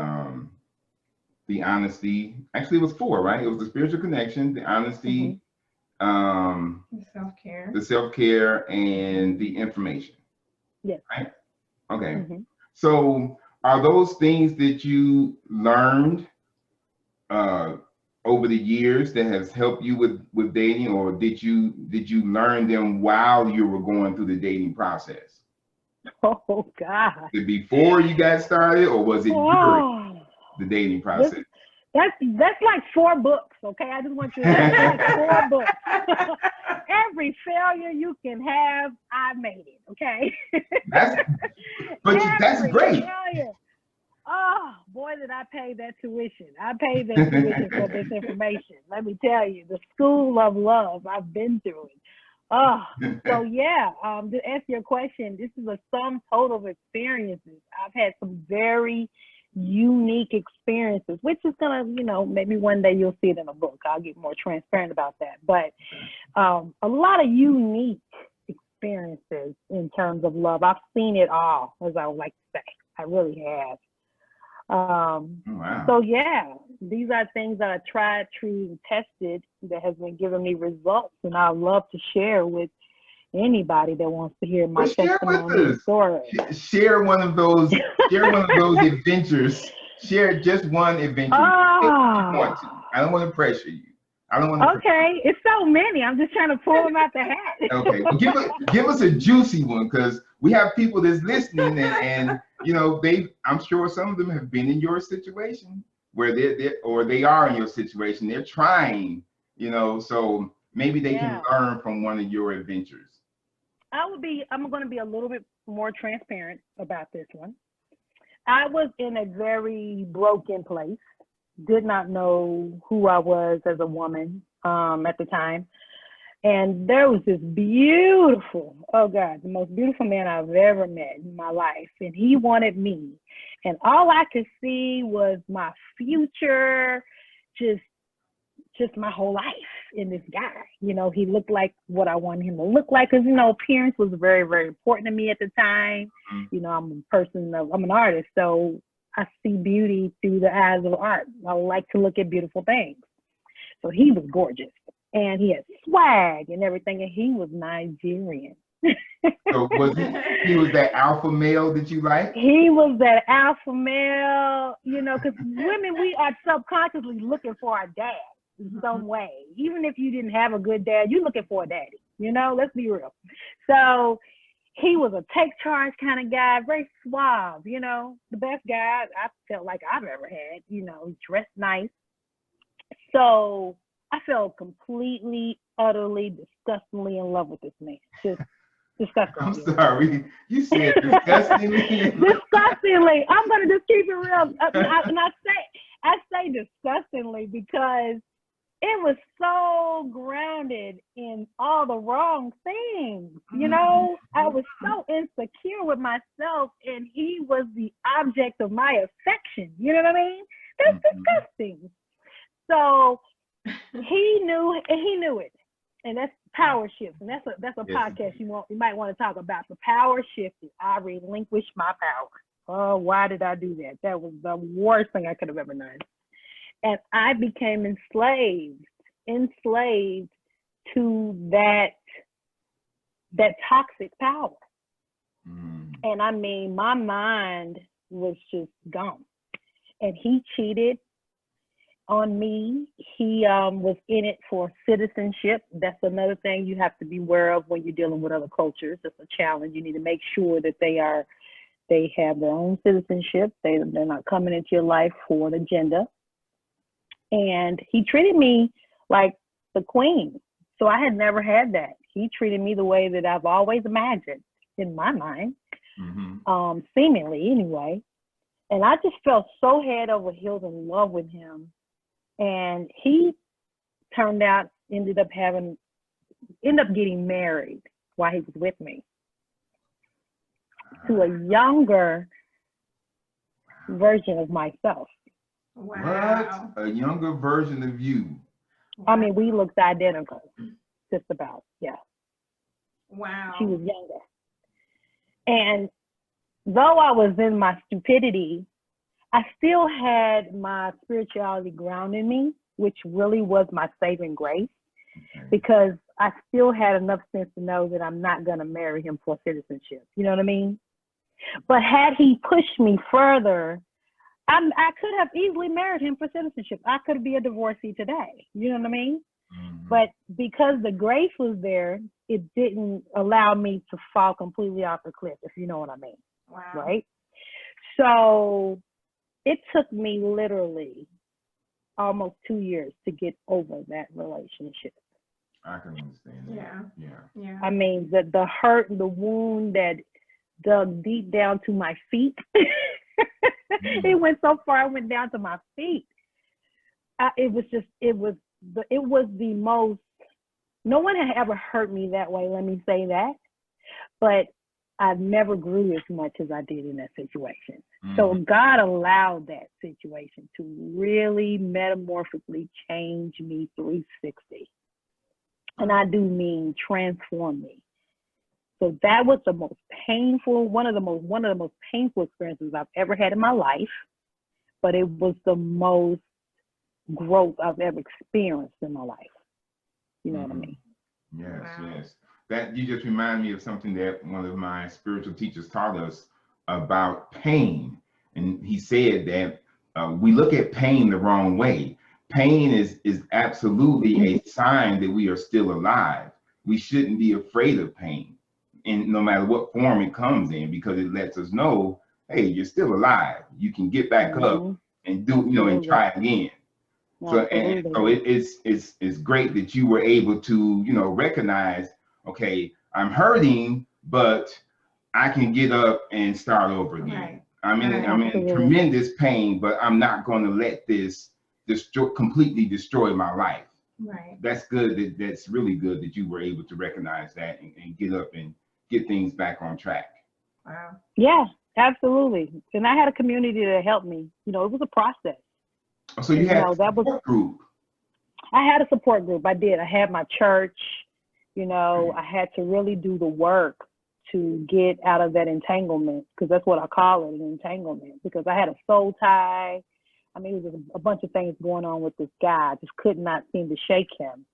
honesty. Actually, it was 4, right? It was the spiritual connection, the honesty, the self-care, and the information. Yes. Right. Okay. So, are those things that you learned over the years that has helped you with dating, or did you learn them while you were going through the dating process? Oh God! Was it before you got started, or was it during the dating process? That's like 4 books, okay? I just want you to know, that's like 4 books. Every failure you can have, I made it, okay? That's great. Failure. Oh, boy, did I pay that tuition. I paid that tuition for this information. Let me tell you, the school of love, I've been through it. Oh, so yeah, to answer your question, this is a sum total of experiences. I've had some very unique experiences, which is gonna, you know, maybe one day you'll see it in a book. I'll get more transparent about that. But a lot of unique experiences in terms of love. I've seen it all, as I would like to say. I really have. Wow. So yeah, these are things that I tried, true, and tested that has been giving me results, and I love to share with anybody that wants to hear my testimony and story. Share one of those adventures. Share just one adventure. If you want to. I don't want to pressure you. I don't want to. Okay, it's so many. I'm just trying to pull them out the hat. Okay, well, give us a juicy one, because we have people that's listening, and you know, I'm sure some of them have been in your situation where they are in your situation. They're trying, you know, so maybe they can learn from one of your adventures. I'm going to be a little bit more transparent about this one. I was in a very broken place. Did not know who I was as a woman at the time. And there was this beautiful, oh God, the most beautiful man I've ever met in my life. And he wanted me. And all I could see was my future, just my whole life in this guy. You know, he looked like what I wanted him to look like, because, you know, appearance was very, very important to me at the time. You know, I'm an artist, so I see beauty through the eyes of art. I like to look at beautiful things. So he was gorgeous, and he had swag and everything, and he was Nigerian. So he was that alpha male that you like? He was that alpha male, you know, because women, we are subconsciously looking for our dad in some way. Even if you didn't have a good dad, you're looking for a daddy, you know, let's be real. So he was a take charge kind of guy, very suave, you know, the best guy I felt like I've ever had. You know, he dressed nice. So I felt completely, utterly, disgustingly in love with this man. Just I'm disgustingly. sorry. You said disgustingly. Disgustingly. I'm gonna just keep it real. I say disgustingly because it was so grounded in all the wrong things. You know, I was so insecure with myself, and he was the object of my affection. You know what I mean? That's disgusting. So he knew it, and that's power shift, and that's a podcast you might want to talk about. The power shifted. I relinquished my power. Oh, why did I do that? That was the worst thing I could have ever done. And I became enslaved to that toxic power. And I mean, my mind was just gone. And he cheated on me. He was in it for citizenship. That's another thing you have to be aware of when you're dealing with other cultures. It's a challenge. You need to make sure that they have their own citizenship. They're not coming into your life for an agenda. And he treated me like the queen. So I had never had that. He treated me the way that I've always imagined in my mind, seemingly anyway. And I just felt so head over heels in love with him. And he ended up getting married while he was with me to a younger version of myself. Wow. What? A younger version of you? I mean, we looked identical, just about, yeah. Wow. She was younger. And though I was in my stupidity, I still had my spirituality grounding me, which really was my saving grace, because I still had enough sense to know that I'm not going to marry him for citizenship. You know what I mean? But had he pushed me further, I could have easily married him for citizenship. I could be a divorcee today. You know what I mean? But because the grace was there, it didn't allow me to fall completely off the cliff, if you know what I mean. Wow. Right? So it took me literally almost 2 years to get over that relationship. I can understand that. Yeah. I mean, the hurt and the wound that dug deep down to my feet. It went so far, it went down to my feet. It was the most, no one had ever hurt me that way, let me say that. But I never grew as much as I did in that situation. So God allowed that situation to really metamorphically change me 360. And I do mean transform me. So that was the most painful, one of the most painful experiences I've ever had in my life, but it was the most growth I've ever experienced in my life. You know what I mean? Yes, Wow. yes. That you just remind me of something that one of my spiritual teachers taught us about pain. And he said that we look at pain the wrong way. Pain is absolutely a sign that we are still alive. We shouldn't be afraid of pain, and no matter what form it comes in, because it lets us know, hey, you're still alive. You can get back up and do, and try again. So and so it's great that you were able to, recognize, okay, I'm hurting, but I can get up and start over again. Right. I'm in tremendous pain, but I'm not going to let this completely destroy my life. Right. That's good. That's really good that you were able to recognize that and get up and get things back on track. Wow. Yeah, absolutely. And I had a community that helped me. It was a process. So you had a support group. I had a support group. I did. I had my church. I had to really do the work to get out of that entanglement, because that's what I call it, an entanglement, because I had a soul tie. I mean, it was a bunch of things going on with this guy. I just could not seem to shake him.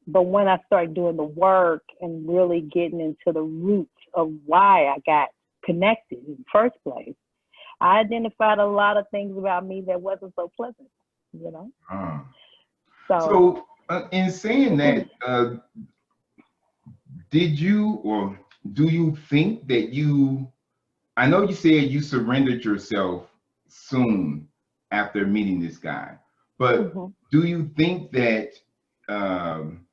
But when I started doing the work and really getting into the roots of why I got connected in the first place, I identified a lot of things about me that wasn't so pleasant, So in saying that, did you, or do you think that I know you said you surrendered yourself soon after meeting this guy, but Mhm. do you think that um,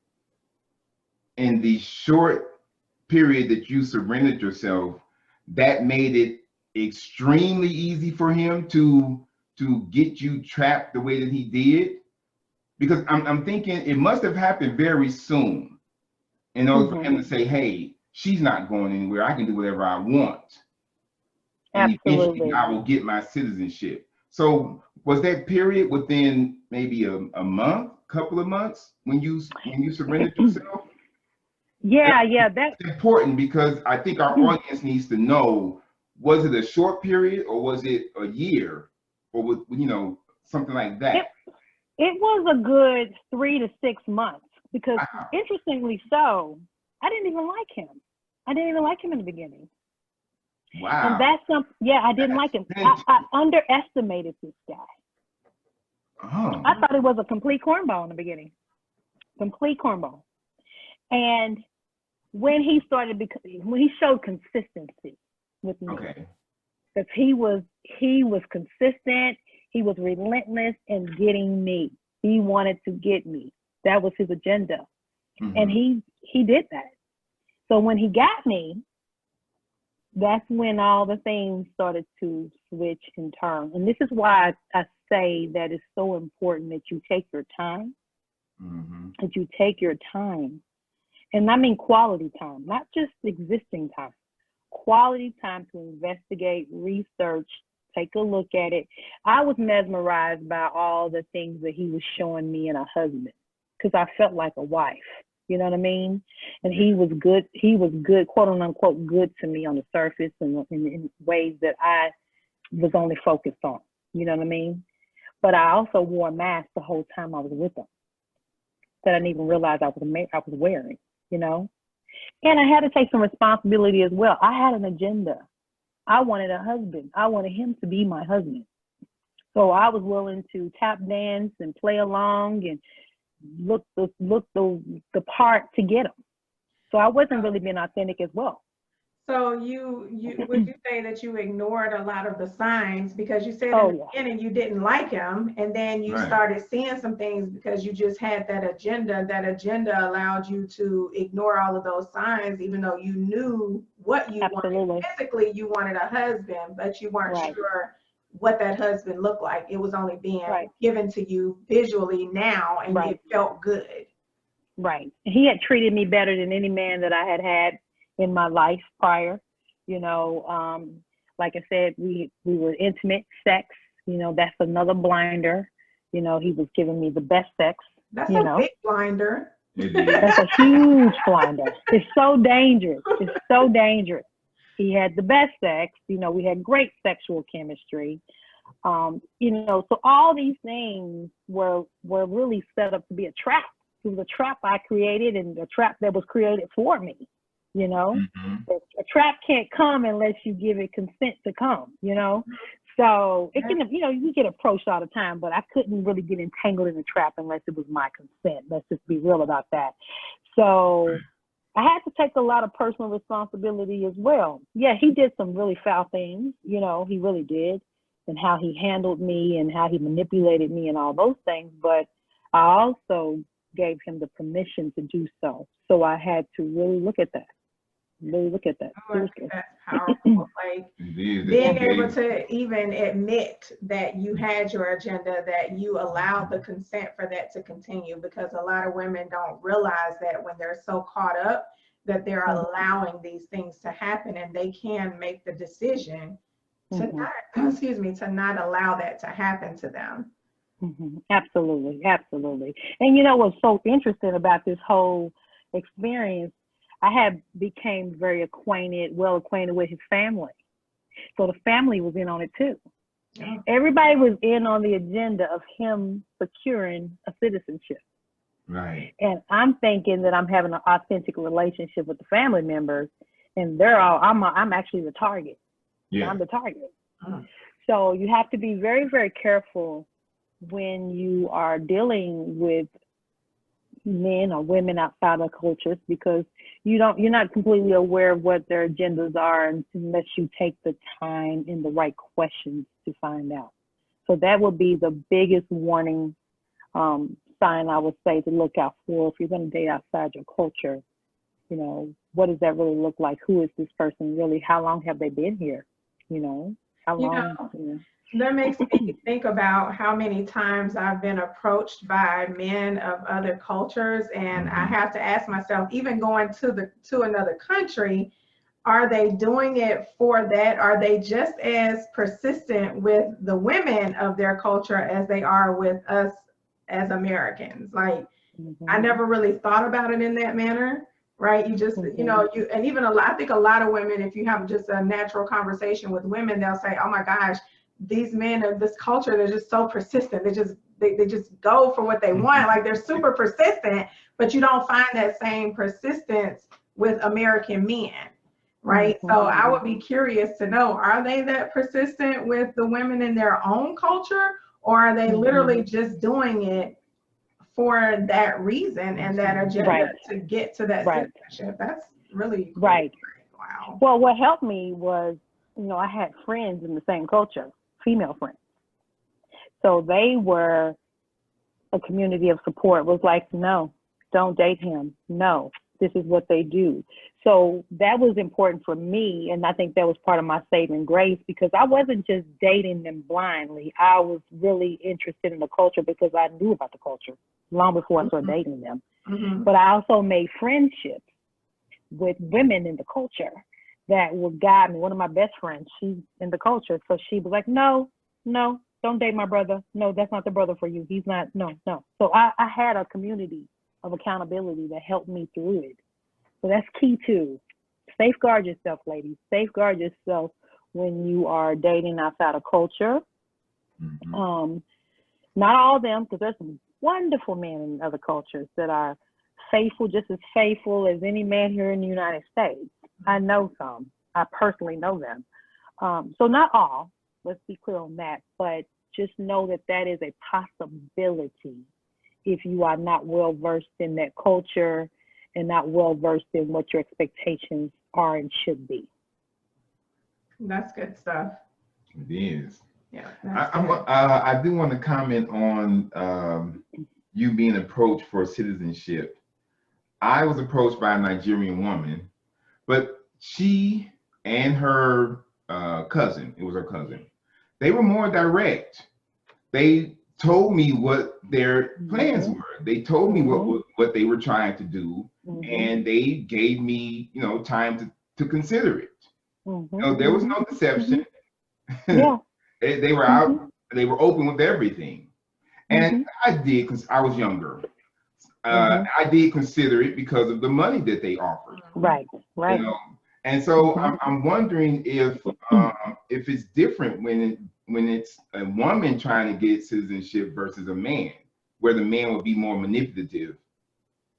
in the short period that you surrendered yourself, that made it extremely easy for him to get you trapped the way that he did? Because I'm thinking it must have happened very soon in order for him Mhm. to say, hey, she's not going anywhere. I can do whatever I want. And eventually Absolutely. I will get my citizenship. So was that period within maybe a month, couple of months when you surrendered yourself? Yeah, yeah, that That's important because I think our audience needs to know, was it a short period or was it a year or with, something like it that? it was a good 3 to 6 months because Wow. interestingly so, I didn't even like him. I didn't even like him in the beginning. And Wow. that's yeah, I didn't That's like him. I, fantastic. I underestimated this guy. Oh, I thought he was a complete cornball in the beginning. Complete cornball. And when he started when he showed consistency with me, okay. because he was consistent, he was relentless in getting me. He wanted to get me. That was his agenda. And Hmm. he did that. So when he got me, that's when all the things started to switch and turn. And this is why I say that it's so important that you take your time, Hmm. that you take your time. And I mean quality time, not just existing time. Quality time to investigate, research, take a look at it. I was mesmerized by all the things that he was showing me in a husband because I felt like a wife. You know what I mean? And Yeah. he was good. He was good, quote unquote, good to me on the surface and in ways that I was only focused on. You know what I mean? But I also wore a mask the whole time I was with him that I didn't even realize I was wearing. You know? And I had to take some responsibility as well. I had an agenda. I wanted a husband. I wanted him to be my husband. So I was willing to tap dance and play along and look the part to get him. So I wasn't really being authentic as well. So you would you say that you ignored a lot of the signs because you said in Oh the yeah, beginning you didn't like him, and then you Right. started seeing some things because you just had that agenda. That agenda allowed you to ignore all of those signs, even though you knew what you wanted. absolutely. Physically, you wanted a husband, but you weren't Right, sure what that husband looked like. It was only being right, given to you visually now, and right, it felt good. right. He had treated me better than any man that I had had in my life prior. You know, like I said, we were intimate sex. You know, that's another blinder. You know, he was giving me the best sex. That's You a know, big blinder. It is. that's a huge blinder. It's so dangerous. It's so dangerous. He had the best sex. You know, we had great sexual chemistry. You know, so all these things were really set up to be a trap. It was a trap I created and a trap that was created for me. You know, Hmm. a trap can't come unless you give it consent to come. You know, so it can, you know, you get approached all the time, but I couldn't really get entangled in the trap unless it was my consent. Let's just be real about that. So I had to take a lot of personal responsibility as well. Yeah, he did some really foul things, you know, he really did, and how he handled me and how he manipulated me and all those things. But I also gave him the permission to do so. So I had to really look at that Oh, I think seriously. that's powerful. Like It is that being you Yeah, able gave. to even admit that you had your agenda, that you allowed the consent for that to continue, because a lot of women don't realize that when they're so caught up that they're mm-hmm, allowing these things to happen, and they can make the decision to mm-hmm, not, excuse me, to not allow that to happen to them. mm-hmm. Absolutely, absolutely. And you know what's so interesting about this whole experience? I had became very well acquainted with his family. So the family was in on it too. Oh, Everybody was in on the agenda of him securing a citizenship. Right. And I'm thinking that I'm having an authentic relationship with the family members, and I'm actually the target. Yeah. I'm the target. oh, So you have to be very, very careful when you are dealing with men or women outside of cultures, because you're not completely aware of what their agendas are unless you take the time and the right questions to find out. So that would be the biggest warning sign I would say to look out for if you're going to date outside your culture. You know, what does that really look like? Who is this person really? How long have they been here? You know, how long? That makes me think about how many times I've been approached by men of other cultures, and I have to ask myself, even going to another country, are they doing it for that? Are they just as persistent with the women of their culture as they are with us as Americans? Like, I never really thought about it in that manner, right? You just, you know, and even I think a lot of women, if you have just a natural conversation with women, they'll say, oh my gosh, these men of this culture, they're just so persistent. They just go for what they want. Like, they're super persistent, but you don't find that same persistence with American men, right? So I would be curious to know, are they that persistent with the women in their own culture, or are they literally just doing it for that reason and that agenda to get to that citizenship? That's really cool. Wow. Well, what helped me was, you know, I had friends in the same culture, female friends. So they were a community of support. It was like, no, don't date him. No, this is what they do. So that was important for me. And I think that was part of my saving grace, because I wasn't just dating them blindly. I was really interested in the culture because I knew about the culture long before I started dating them. But I also made friendships with women in the culture that would guide me. One of my best friends, she's in the culture. So she was like, no, don't date my brother. No, that's not the brother for you. He's not, no. So I had a community of accountability that helped me through it. So that's key too. Safeguard yourself, ladies. Safeguard yourself when you are dating outside of culture. Not all of them, because there's some wonderful men in other cultures that are faithful, just as faithful as any man here in the United States. I know some. I personally know them. So not all, let's be clear on that, but just know that that is a possibility if you are not well versed in that culture and not well versed in what your expectations are and should be. That's good stuff. It is. Yeah. I do want to comment on you being approached for citizenship. I was approached by a Nigerian woman, but she and her cousin, it was her cousin, they were more direct. They told me what their plans were. They told me what they were trying to do, and they gave me, you know, time to consider it. You know, there was no deception. They were out. They were open with everything, and I did, because I was younger. I did consider it because of the money that they offered. Right. You know? And so I'm wondering if it's different when it's a woman trying to get citizenship versus a man, where the man would be more manipulative,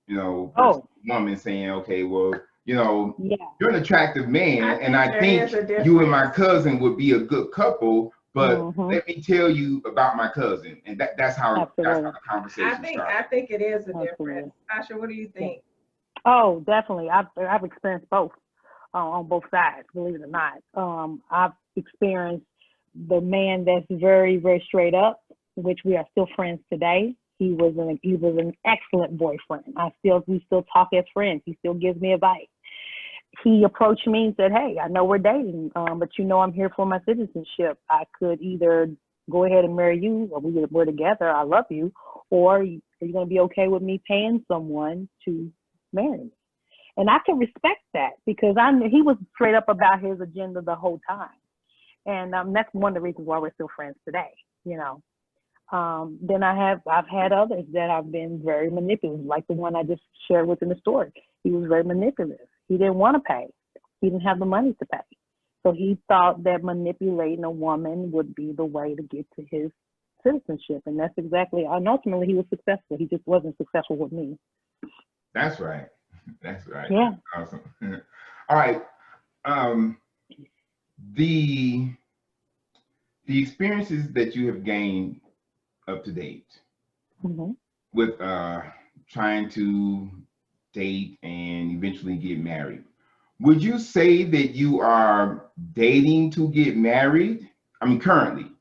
you know, versus a woman saying, okay, well, you know, you're an attractive man, and I think you and my cousin would be a good couple, but let me tell you about my cousin. And that's how the conversation started. I think it is a difference. Asha, what do you think? Oh, definitely. I've experienced both. On both sides, believe it or not. I've experienced the man that's very, very straight up, which we are still friends today. He was an excellent boyfriend. We still talk as friends. He still gives me advice. He approached me and said, hey, I know we're dating, but you know I'm here for my citizenship. I could either go ahead and marry you, or we're together, I love you, or are you going to be okay with me paying someone to marry me? And I can respect that, because I knew he was straight up about his agenda the whole time. And that's one of the reasons why we're still friends today, you know. Then I've had others that have been very manipulative, like the one I just shared with in the story. He was very manipulative. He didn't want to pay. He didn't have the money to pay. So he thought that manipulating a woman would be the way to get to his citizenship. And that's exactly, and ultimately he was successful. He just wasn't successful with me. That's right. That's right. Yeah. Awesome. All right. The experiences that you have gained up to date with trying to date and eventually get married. Would you say that you are dating to get married? I mean, currently,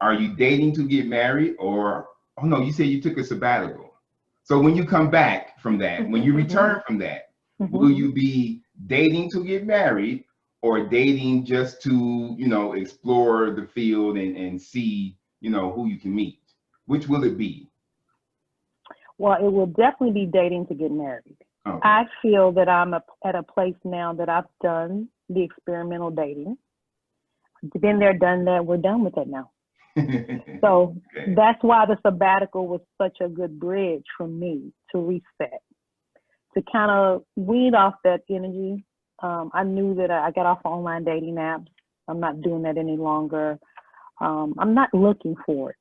are you dating to get married, or, oh no, you said you took a sabbatical. So when you come back from that, when you return from that, will you be dating to get married, or dating just to, explore the field and see, who you can meet? Which will it be? Well, it will definitely be dating to get married. Okay. I feel that I'm at a place now that I've done the experimental dating. Been there, done that. We're done with it now. So Okay. that's why the sabbatical was such a good bridge for me to reset, to kind of weed off that energy. I knew that I got off online dating apps. I'm not doing that any longer. I'm not looking for it,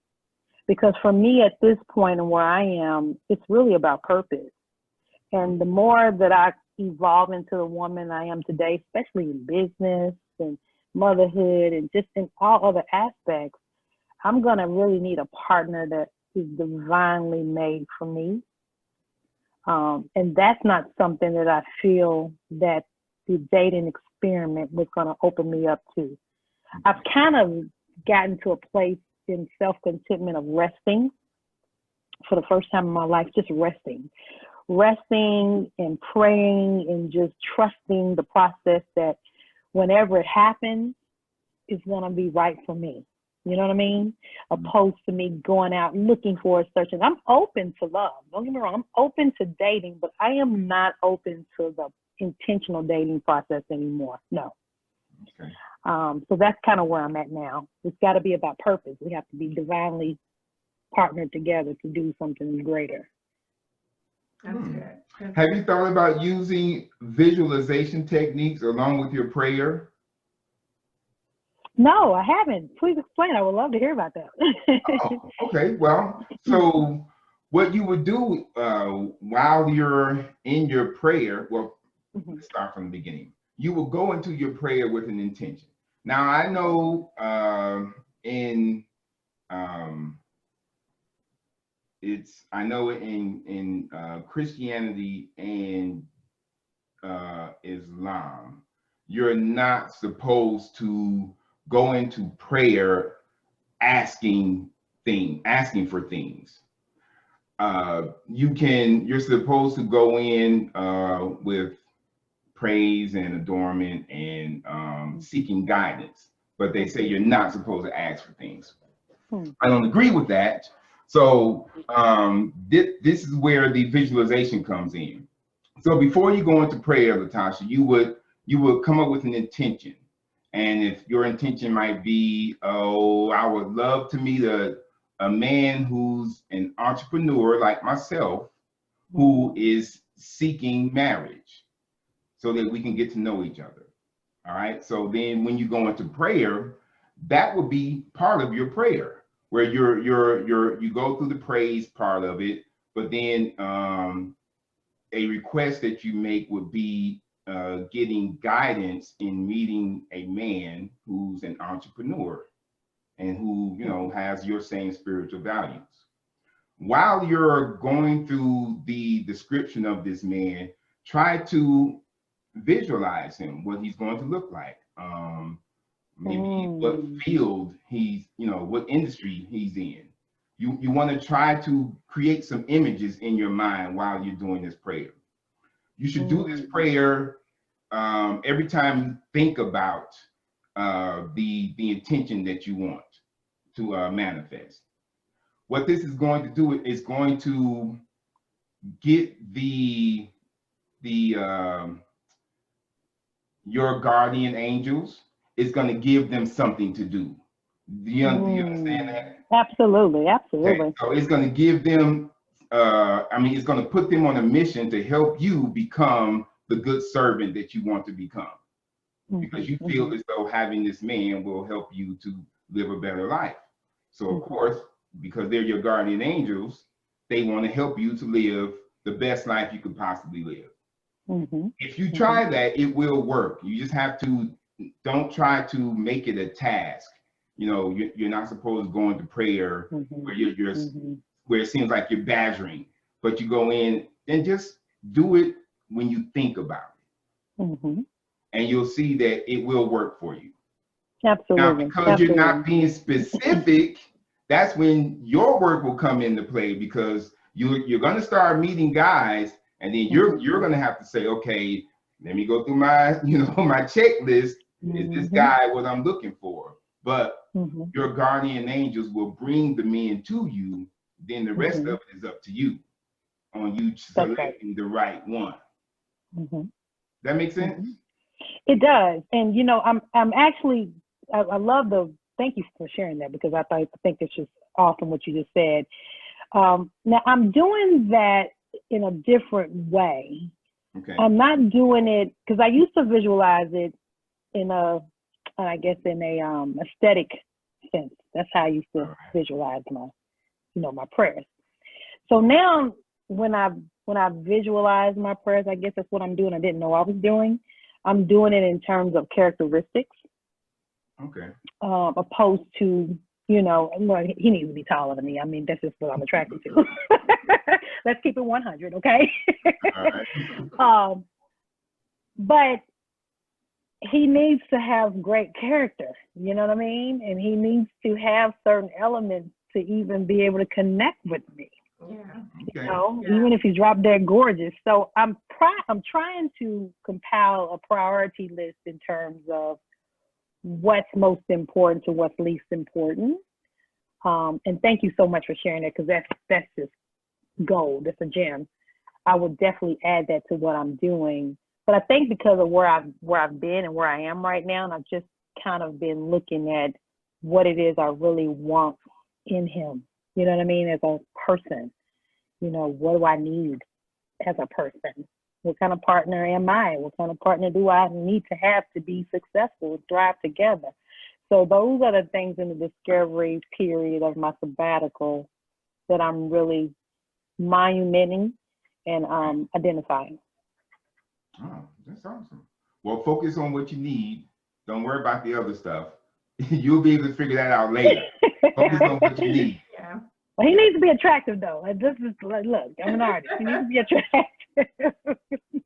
because for me at this point and where I am, it's really about purpose. And the more that I evolve into the woman I am today, especially in business and motherhood and just in all other aspects, I'm going to really need a partner that is divinely made for me. And that's not something that I feel that the dating experiment was going to open me up to. I've kind of gotten to a place in self-contentment of resting for the first time in my life, just resting and praying and just trusting the process that whenever it happens, it's going to be right for me. You know what I mean? Opposed to me going out looking for a searching. I'm open to love. Don't get me wrong. I'm open to dating, but I am not open to the intentional dating process anymore. No. Okay. So that's kind of where I'm at now. It's got to be about purpose. We have to be divinely partnered together to do something greater. That's good. Have you thought about using visualization techniques along with your prayer? No, I haven't. Please explain. I would love to hear about that. Oh, okay. Well, so what you would do while you're in your prayer, well, let's start from the beginning. You will go into your prayer with an intention. Now, I know in Christianity and Islam, you're not supposed to go into prayer asking for things. You're supposed to go in with praise and adornment and seeking guidance, but they say you're not supposed to ask for things. I don't agree with that. So this is where the visualization comes in. So before you go into prayer, Latasha, you would come up with an intention. And if your intention might be, oh, I would love to meet a man who's an entrepreneur like myself, who is seeking marriage, so that we can get to know each other. All right. So then when you go into prayer, that would be part of your prayer, where you go through the praise part of it, but then a request that you make would be getting guidance in meeting a man who's an entrepreneur and who, has your same spiritual values. While you're going through the description of this man, try to visualize him, what he's going to look like. Maybe what field what industry he's in. You want to try to create some images in your mind while you're doing this prayer. You should do this prayer every time you think about the intention that you want to manifest. What this is going to do is going to get your guardian angels. It's going to give them something to do. Do you understand that? Absolutely. Okay, so it's going to give them, it's going to put them on a mission to help you become the good servant that you want to become. Because you feel as though having this man will help you to live a better life. So of course, because they're your guardian angels, they want to help you to live the best life you could possibly live. If you try that, it will work. You just have to, don't try to make it a task. You're not supposed to go into prayer where where it seems like you're badgering, but you go in and just do it when you think about it. Mm-hmm. And you'll see that it will work for you. Now, Absolutely. because Absolutely. you're not being specific, that's when your work will come into play, because you're going to start meeting guys, and then you're going to have to say, okay, let me go through my my checklist. Is this guy what I'm looking for? But your guardian angels will bring the men to you. Then the rest of it is up to you, on you selecting the right one. That makes sense? It does. And I'm actually, I love thank you for sharing that, because I think it's just awesome what you just said. Now I'm doing that in a different way. Okay. I'm not doing it because I used to visualize it in a aesthetic sense. That's how I used to visualize my prayers. So now when I visualize my prayers, I guess that's what I'm doing. I didn't know I was doing. I'm doing it in terms of characteristics. Okay. Opposed to, he needs to be taller than me. I mean, that's just what I'm attracted to. Let's keep it 100, okay? All right. But he needs to have great character, you know what I mean? And he needs to have certain elements to even be able to connect with me. Yeah. Okay. Even if he's drop dead gorgeous. So I'm trying to compile a priority list in terms of what's most important to what's least important. And thank you so much for sharing that, because that's just gold. It's a gem. I would definitely add that to what I'm doing. But I think because of where I've been and where I am right now, and I've just kind of been looking at what it is I really want in him. You know what I mean? As a person, what do I need as a person? What kind of partner am I? What kind of partner do I need to have to be successful and thrive together? So those are the things in the discovery period of my sabbatical that I'm really monumenting and identifying. Oh, that's awesome. Well, focus on what you need. Don't worry about the other stuff. You'll be able to figure that out later. Focus on what you need. Yeah. Well, he needs to be attractive, though. This is look, I'm an artist. He needs to be attractive.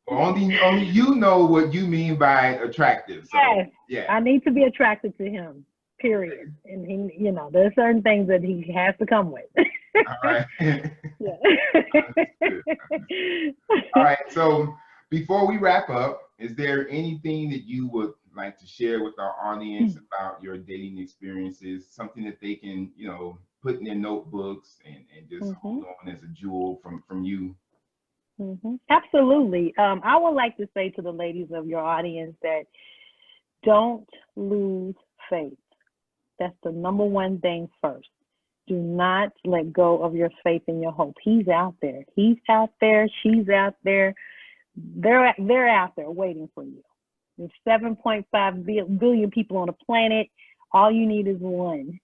Well, only you know what you mean by attractive. So, yes. Yeah. I need to be attracted to him. Period. And he, there's certain things that he has to come with. All right. Yeah. All right. So before we wrap up, is there anything that you would like to share with our audience about your dating experiences? Something that they can, put in their notebooks and just hold on as a jewel from you? Absolutely. I would like to say to the ladies of your audience that don't lose faith. That's the number one thing first. Do not let go of your faith and your hope. He's out there. He's out there. She's out there. They're out there waiting for you. There's 7.5 billion people on the planet. All you need is one.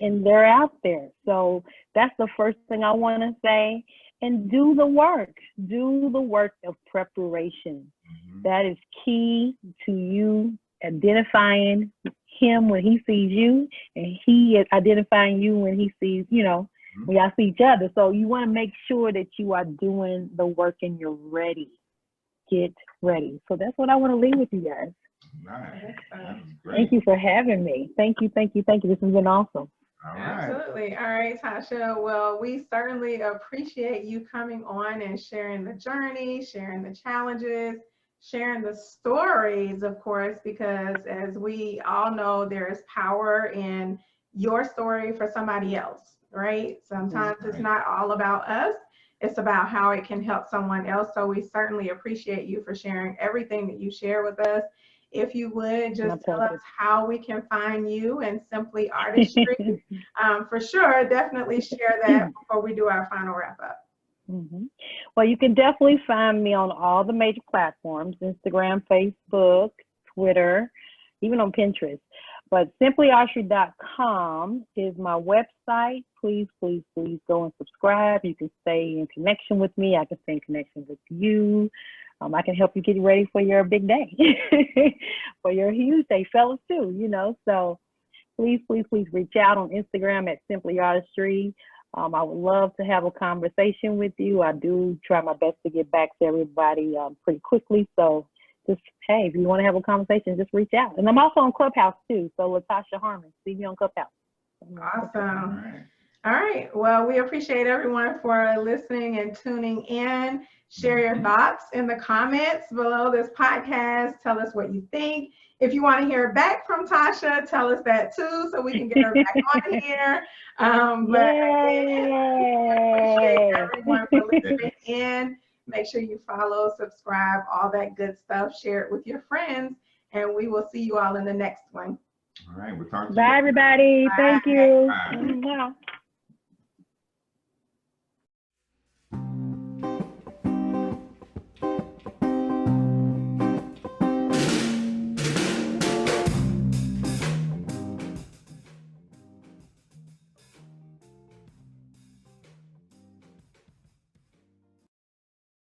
And they're out there. So that's the first thing I want to say. And do the work. Do the work of preparation. That is key to you identifying him when he sees you, and he is identifying you when he sees, when y'all see each other. So you want to make sure that you are doing the work and you're ready. Get ready. So that's what I want to leave with you guys. Nice. Thank you for having me. Thank you. This has been awesome. All right. Absolutely. All right, Tasha. Well, we certainly appreciate you coming on and sharing the journey, sharing the challenges, sharing the stories, of course, because as we all know, there is power in your story for somebody else, right? Sometimes it's not all about us. It's about how it can help someone else. So we certainly appreciate you for sharing everything that you share with us. If you would just tell us how we can find you and Simply Artistry. For sure, definitely share that before we do our final wrap up. Well, you can definitely find me on all the major platforms: Instagram, Facebook, Twitter, even on Pinterest. But simplyartistry.com is my website. Please go and subscribe. You can stay in connection with me. I can stay in connection with you. I can help you get ready for your big day, for your huge day, fellas too, So please reach out on Instagram at Simply Artistry. I would love to have a conversation with you. I do try my best to get back to everybody pretty quickly. So just, hey, if you want to have a conversation, just reach out. And I'm also on Clubhouse too. So Latasha Harmon, see me on Clubhouse. Awesome. All right. Well, we appreciate everyone for listening and tuning in. Share your thoughts in the comments below this podcast. Tell us what you think. If you want to hear back from Tasha, tell us that too, so we can get her back on here. But again, appreciate everyone for listening in. Make sure you follow, subscribe, all that good stuff. Share it with your friends, and we will see you all in the next one. All right, we'll talk to you. Bye, everybody. Bye. Thank you. Bye. Bye.